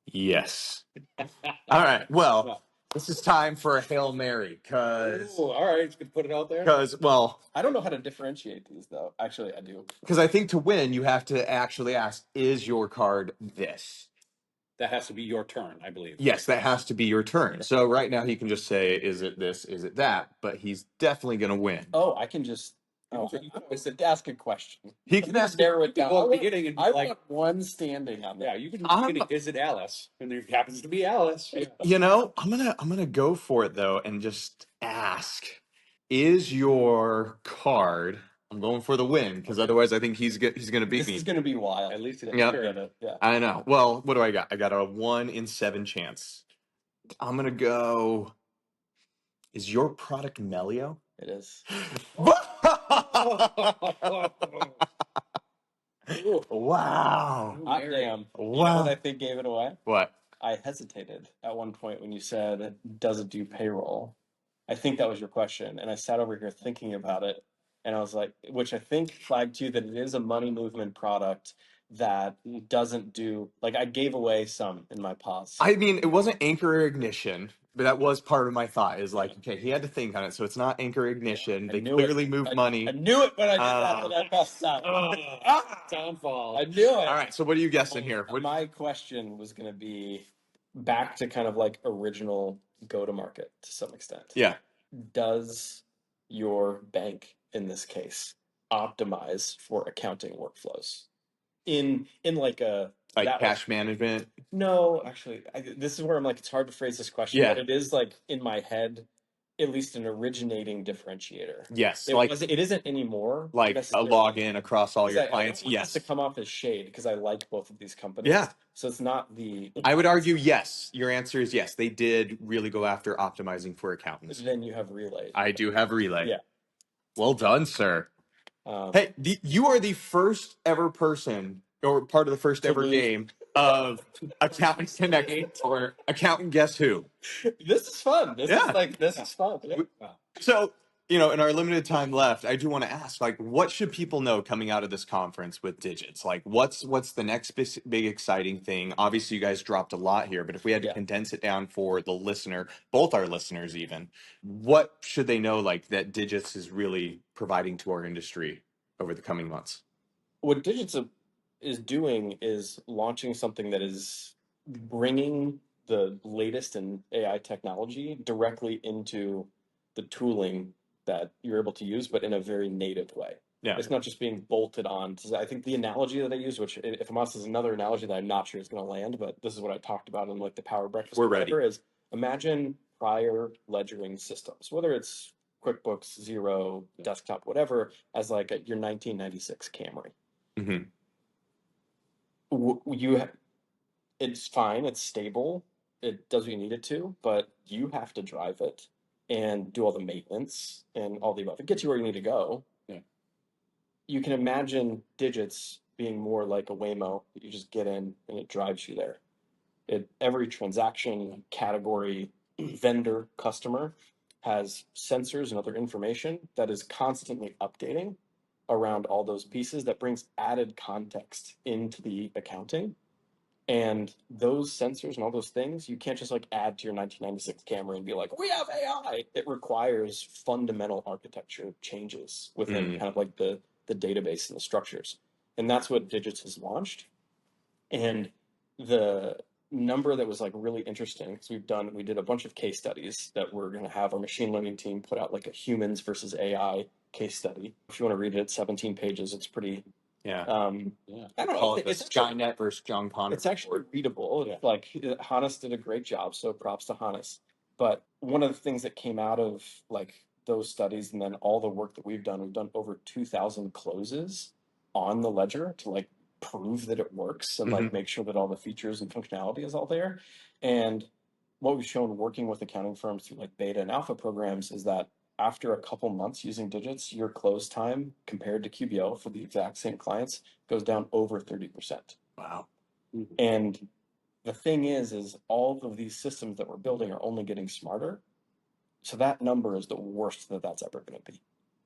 Yes. All right. Well, this is time for a Hail Mary because. All right, you can put it out there. Because, well, I don't know how to differentiate these though. Actually, I do. Because I think to win, you have to actually ask, is your card this? That has to be your turn, I believe. Yes, that has to be your turn. So right now he can just say, is it this, is it that? But he's definitely going to win. Oh, I can just ask a question. He can ask narrow it down. Well, beginning and I like want one standing on that. yeah, you can is it Alice? And there happens to be Alice. Yeah. You know, I'm gonna go for it though and just ask, is your card I'm going for the win because otherwise I think he's going to beat This me. is going to be wild. At least it's Yep. sure. Yeah. I know. Well, what do I got? I got a 1 in 7 chance. I'm going to go. Is your product Melio? It is. Wow. Hot damn. You know Wow. what I think gave it away? What? I hesitated at one point when you said, does it do payroll? I think that was your question. And I sat over here thinking about it. And I was like, which I think flagged to you that it is a money movement product that doesn't do, like, I gave away some in my pause. I mean, it wasn't Anchor or Ignition, but that was part of my thought. Is like, okay, he had to think on it, so it's not Anchor or Ignition. They clearly moved money. I knew it when I did that, and I bust out. Downfall. I knew it. All right, so what are you guessing here? My question was going to be back to kind of like original go-to-market to some extent. Yeah. Does your bank, in this case, optimize for accounting workflows? In like a Like cash management? No, actually, this is where I'm like, it's hard to phrase this question, Yeah. but it is like in my head, at least an originating differentiator. Yes. It isn't anymore. Like a login across all your clients. I don't want this to come off as shade because I like both of these companies. Yeah. So it's not the. I would argue yes. Your answer is yes. They did really go after optimizing for accountants. Then you have Relay. I do have Relay. Yeah. Well done, sir. Hey, you are the first ever person or part of the first ever game of Accountant Connect or Accountant Guess Who. This is fun. This is fun. So, in our limited time left, I do want to ask, like, what should people know coming out of this conference with Digits? Like, what's the next big exciting thing? Obviously, you guys dropped a lot here, but if we had to condense it down for the listener, both our listeners even, what should they know, like, that Digits is really providing to our industry over the coming months? What Digits is doing is launching something that is bringing the latest in AI technology directly into the tooling that you're able to use, but in a very native way. Yeah. It's not just being bolted on. I think the analogy that I use, which if I'm honest is another analogy that I'm not sure is going to land, but this is what I talked about in like the Power Breakfast. We're ready. Is imagine prior ledgering systems, whether it's QuickBooks, Xero, Desktop, whatever, as like your 1996 Camry. Mm-hmm. It's fine, it's stable, it does what you need it to, but you have to drive it and do all the maintenance and all the above. It gets you where you need to go. Yeah. You can imagine Digits being more like a Waymo that you just get in and it drives you there. Every transaction, category, vendor, customer has sensors and other information that is constantly updating around all those pieces that brings added context into the accounting. And those sensors and all those things, you can't just like add to your 1996 Camry and be like, we have AI. It requires fundamental architecture changes within kind of like the database and the structures. And that's what Digits has launched. And the number that was like really interesting, because we did a bunch of case studies that we're going to have our machine learning team put out like a humans versus AI case study. If you want to read it, it's 17 pages. It's pretty. Yeah. I don't know. It's Skynet versus John Connor. It's actually readable. Yeah. Like Hannes did a great job, so props to Hannes. But one of the things that came out of like those studies and then all the work that we've done over 2,000 closes on the ledger to like prove that it works and like make sure that all the features and functionality is all there. And what we've shown working with accounting firms through like beta and alpha programs is that after a couple months using Digits, your close time compared to QBO for the exact same clients goes down over 30%. Wow. And the thing is all of these systems that we're building are only getting smarter. So that number is the worst that's ever going to be.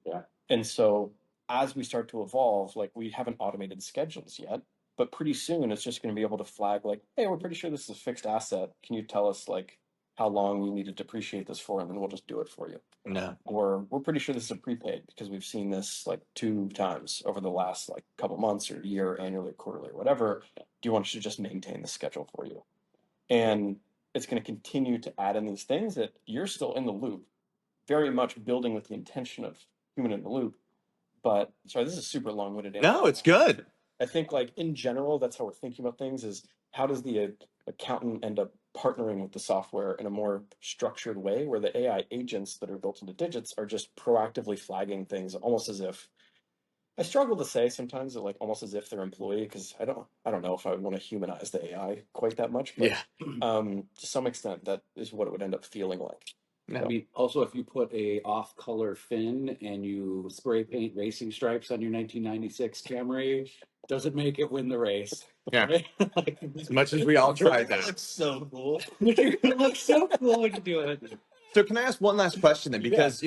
Yeah. And so as we start to evolve, like we haven't automated schedules yet, but pretty soon it's just going to be able to flag like, hey, we're pretty sure this is a fixed asset. Can you tell us like how long you need to depreciate this for? And then we'll just do it for you. No. Or we're pretty sure this is a prepaid because we've seen this like 2 times over the last like couple months or year, annually, quarterly, or whatever. Do you want us to just maintain the schedule for you? And it's going to continue to add in these things that you're still in the loop, very much building with the intention of human in the loop. But sorry, this is super long-winded. No, it's good. I think like in general, that's how we're thinking about things is how does the accountant end up partnering with the software in a more structured way where the AI agents that are built into Digits are just proactively flagging things almost as if I struggle to say sometimes that like almost as if they're employee because I don't know if I would want to humanize the AI quite that much, but to some extent that is what it would end up feeling like. I mean, also if you put a off-color fin and you spray paint racing stripes on your 1996 Camry, doesn't make it win the race. Yeah. As much as we all tried that. That's so cool. It looks so cool when you do it. So can I ask one last question then? Because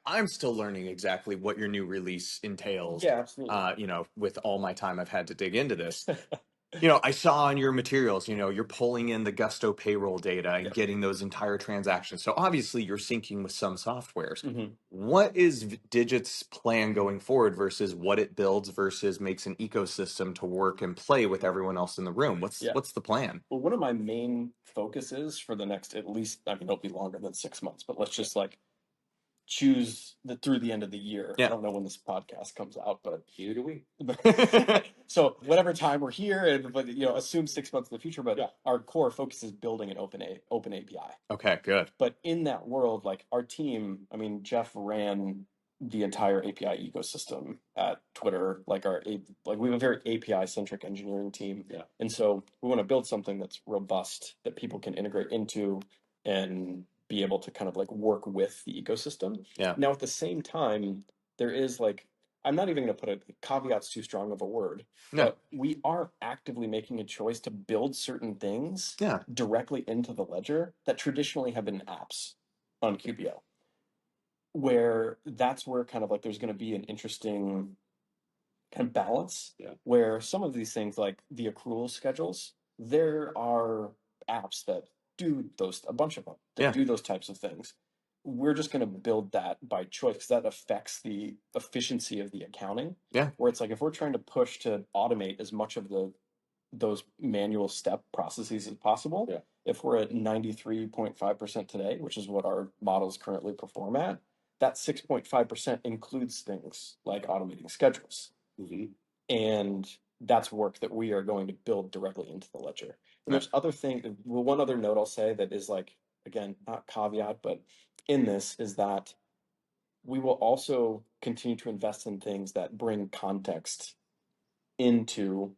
I'm still learning exactly what your new release entails. Yeah, absolutely. With all my time I've had to dig into this. I saw in your materials, you're pulling in the Gusto payroll data and getting those entire transactions. So obviously you're syncing with some softwares. Mm-hmm. What is Digit's plan going forward versus what it builds versus makes an ecosystem to work and play with everyone else in the room? What's the plan? Well, one of my main focuses for the next at least, I mean, it'll be longer than 6 months, but let's just like choose through the end of the year. Yeah. I don't know when this podcast comes out, but Here do we? so whatever time we're here, but assume 6 months in the future. But our core focus is building an open API. Okay, good. But in that world, like our team, I mean, Jeff ran the entire API ecosystem at Twitter. We have a very API centric engineering team. Yeah. And so we want to build something that's robust that people can integrate into and be able to kind of like work with the ecosystem. Yeah. Now at the same time, there is like, I'm not even going to put caveat's too strong of a word, but we are actively making a choice to build certain things directly into the ledger that traditionally have been apps on QBO. Where that's where kind of like there's going to be an interesting kind of balance where some of these things like the accrual schedules, there are apps that do a bunch of them that do those types of things. We're just going to build that by choice because that affects the efficiency of the accounting. Yeah. Where it's like if we're trying to push to automate as much of those manual step processes as possible, if we're at 93.5% today, which is what our models currently perform at, that 6.5% includes things like automating schedules. Mm-hmm. And that's work that we are going to build directly into the ledger. And there's other things. Well, one other note I'll say that is like, again, not caveat, but in this is that we will also continue to invest in things that bring context into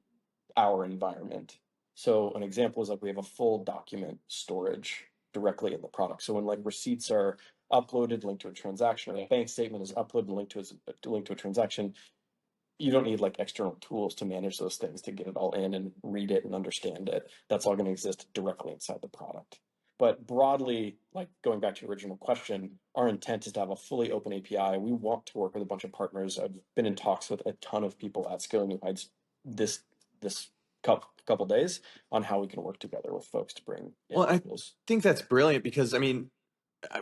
our environment. So an example is like we have a full document storage directly in the product. So when like receipts are uploaded, linked to a transaction, or a bank statement is uploaded, linked to a transaction, you don't need like external tools to manage those things to get it all in and read it and understand it. That's all going to exist directly inside the product. But broadly, like going back to your original question, our intent is to have a fully open API. We want to work with a bunch of partners. I've been in talks with a ton of people at Scaling New Heights this couple days on how we can work together with folks to bring in tools. I think that's brilliant because, I mean,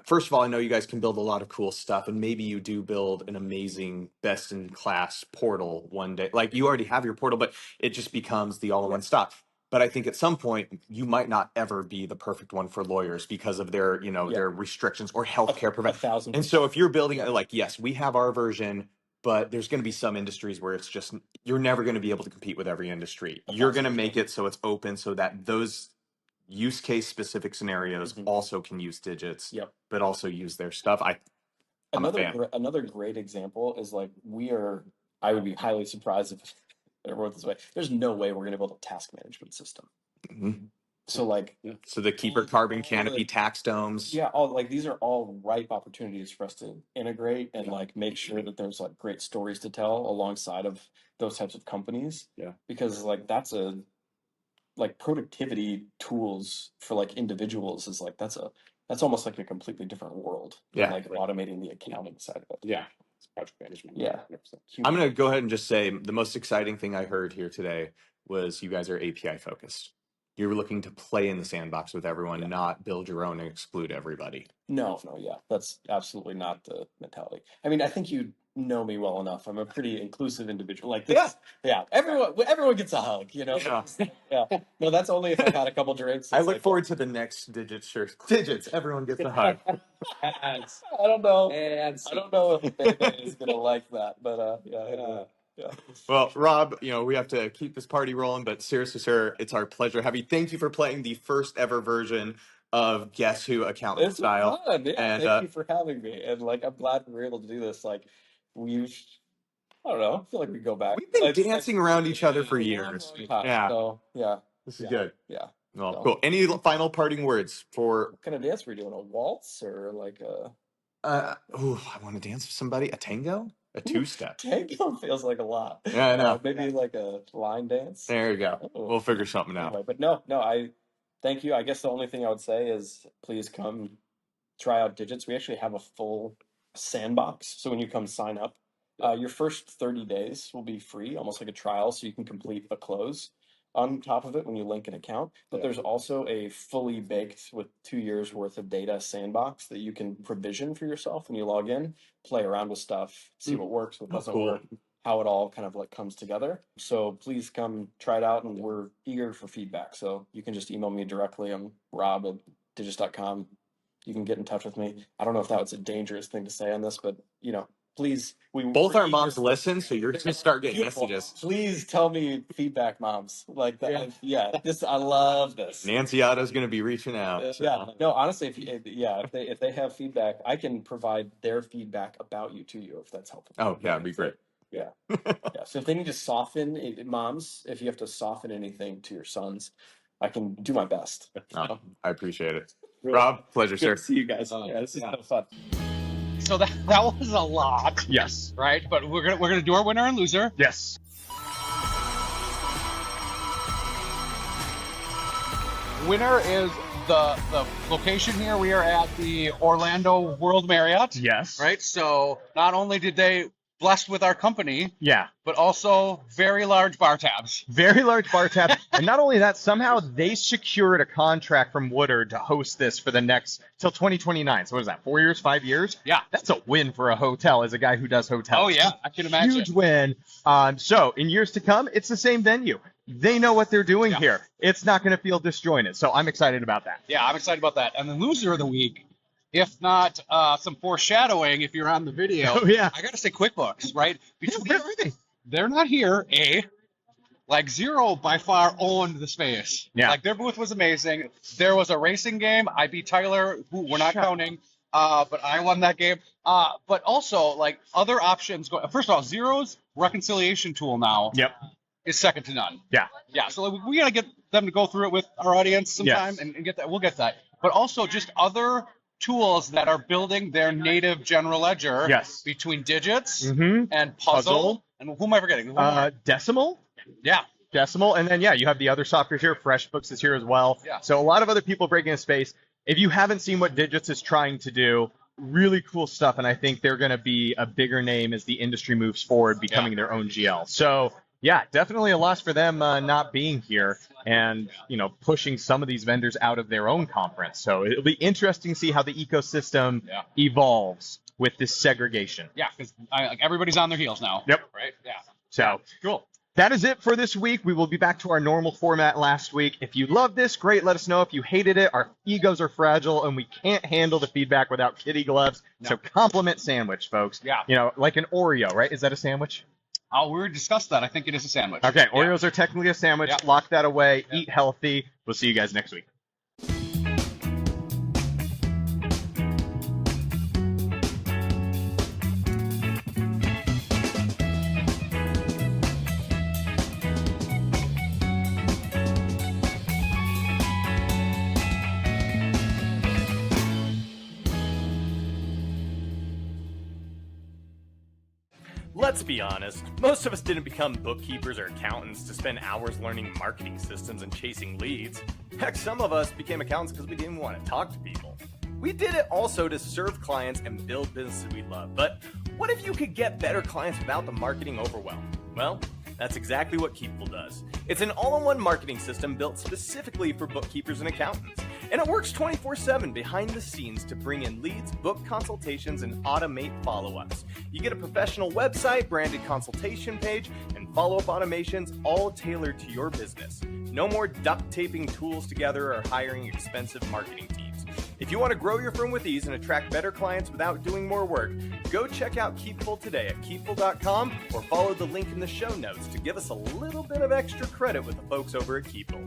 first of all, I know you guys can build a lot of cool stuff, and maybe you do build an amazing, best-in-class portal one day. Like, you already have your portal, but it just becomes the all-in-one stop. But I think at some point, you might not ever be the perfect one for lawyers because of their, their restrictions or healthcare prevention. And so if you're building it, like, yes, we have our version, but there's going to be some industries where it's just, you're never going to be able to compete with every industry. You're going to make it so it's open so that those use case specific scenarios also can use Digits, but also use their stuff. I'm a fan. Another great example is like I would be highly surprised if I wrote this way. There's no way we're going to build a task management system. Mm-hmm. So like, so the Keeper Carbon Canopy tax domes. Yeah, these are all ripe opportunities for us to integrate and like make sure that there's like great stories to tell alongside of those types of companies. Yeah, because like that's productivity tools for like individuals is like that's almost like a completely different world. Yeah, like automating the accounting side of it. Yeah, it's project management. Yeah, 100%. I'm gonna go ahead and just say the most exciting thing I heard here today was you guys are API focused. You're looking to play in the sandbox with everyone, not build your own and exclude everybody. No, that's absolutely not the mentality. I mean, I think you know me well enough. I'm a pretty inclusive individual. Like this, everyone gets a hug, Yeah. No, that's only if I've had a couple drinks. I look forward to the next Digits shirt. Digits, everyone gets a hug. I don't know. I don't know if David is gonna like that, but yeah. Well, Rob, we have to keep this party rolling, but seriously, sir, it's our pleasure. Thank you for playing the first ever version of Guess Who Accountant It's Style. fun. Yeah, And thank you for having me. And like, I'm glad we were able to do this. Like, I don't know. I feel like we go back. We've been dancing around each other for years. Yeah. So yeah, This is good. yeah. Well, So, cool. Any final parting words for? what kind of dance were you doing? A waltz or like a? I want to dance with somebody. A tango? A two-step? Tango feels like a lot. Yeah, I know. Maybe like a line dance. There you go. Oh. We'll figure something out. Anyway, but no, I thank you. I guess the only thing I would say is please come try out Digits. We actually have a full sandbox. So when you come sign up, your first 30 days will be free, almost like a trial, so you can complete a close on top of it when you link an account. But there's also a fully baked with 2 years worth of data sandbox that you can provision for yourself when you log in, play around with stuff, see what works, what doesn't work, how it all kind of like comes together. So please come try it out, and we're eager for feedback. So you can just email me directly. I'm rob@digits.com. You can get in touch with me. I don't know if that was a dangerous thing to say on this, but please. Both our moms listen, so you're gonna start getting messages. Please tell me feedback, moms. Like that. Yeah. I love this. Nancy Otto's gonna be reaching out. Yeah. No, honestly, if they have feedback, I can provide their feedback about you to you if that's helpful. Oh yeah, it'd be great. Yeah. Yeah. So if they need to soften moms, if you have to soften anything to your sons, I can do my best. Oh, I appreciate it. Rob, pleasure, sir. Good to see you guys. This is kind of fun. So that was a lot. Yes. Right? But we're gonna do our winner and loser. Yes. Winner is the location here. We are at the Orlando World Marriott. Yes. Right? So not only did they blessed with our company, Yeah. but also very large bar tabs. Very large bar tab. And not only that, somehow they secured a contract from Woodard to host this for the next till 2029. So what is that? 4 years, 5 years? Yeah. That's a win for a hotel as a guy who does hotels. Oh yeah, I can imagine. Huge win. So in years to come, it's the same venue. They know what they're doing here. It's not going to feel disjointed. So I'm excited about that. Yeah, I'm excited about that. And the loser of the week, if not some foreshadowing, if you're on the video, Oh, yeah. I got to say QuickBooks, right? Where are they? They're not here, Like Zero by far owned the space. Yeah. Like their booth was amazing. There was a racing game. I beat Tyler, who we're not counting, but I won that game. But also like other options. First of all, Zero's reconciliation tool now is second to none. Yeah. Yeah. So like, we got to get them to go through it with our audience sometime and get that. We'll get that. But also just other tools that are building their native general ledger between Digits and Puzzle. And who am I forgetting? Decimal? Yeah. Decimal. And then, you have the other software here. FreshBooks is here as well. Yeah. So a lot of other people breaking the space. If you haven't seen what Digits is trying to do, really cool stuff. And I think they're going to be a bigger name as the industry moves forward, becoming their own GL. So, definitely a loss for them not being here and, pushing some of these vendors out of their own conference. So it'll be interesting to see how the ecosystem evolves with this segregation. Yeah, because everybody's on their heels now. Yep. Right? Yeah. So cool. That is it for this week. We will be back to our normal format last week. If you loved this, great. Let us know. If you hated it, our egos are fragile and we can't handle the feedback without kitty gloves. No. So compliment sandwich, folks. Yeah. Like an Oreo, right? Is that a sandwich? Oh, we discussed that. I think it is a sandwich. Okay, Oreos are technically a sandwich. Lock that away. Eat healthy. We'll see you guys next week. Let's be honest, most of us didn't become bookkeepers or accountants to spend hours learning marketing systems and chasing leads. Heck, some of us became accountants because we didn't want to talk to people. We did it also to serve clients and build businesses we love. But what if you could get better clients without the marketing overwhelm? Well, that's exactly what Keepful does. It's an all-in-one marketing system built specifically for bookkeepers and accountants. And it works 24/7 behind the scenes to bring in leads, book consultations, and automate follow-ups. You get a professional website, branded consultation page, and follow-up automations all tailored to your business. No more duct taping tools together or hiring expensive marketing teams. If you want to grow your firm with ease and attract better clients without doing more work, go check out Keepful today at keepful.com or follow the link in the show notes to give us a little bit of extra credit with the folks over at Keepful.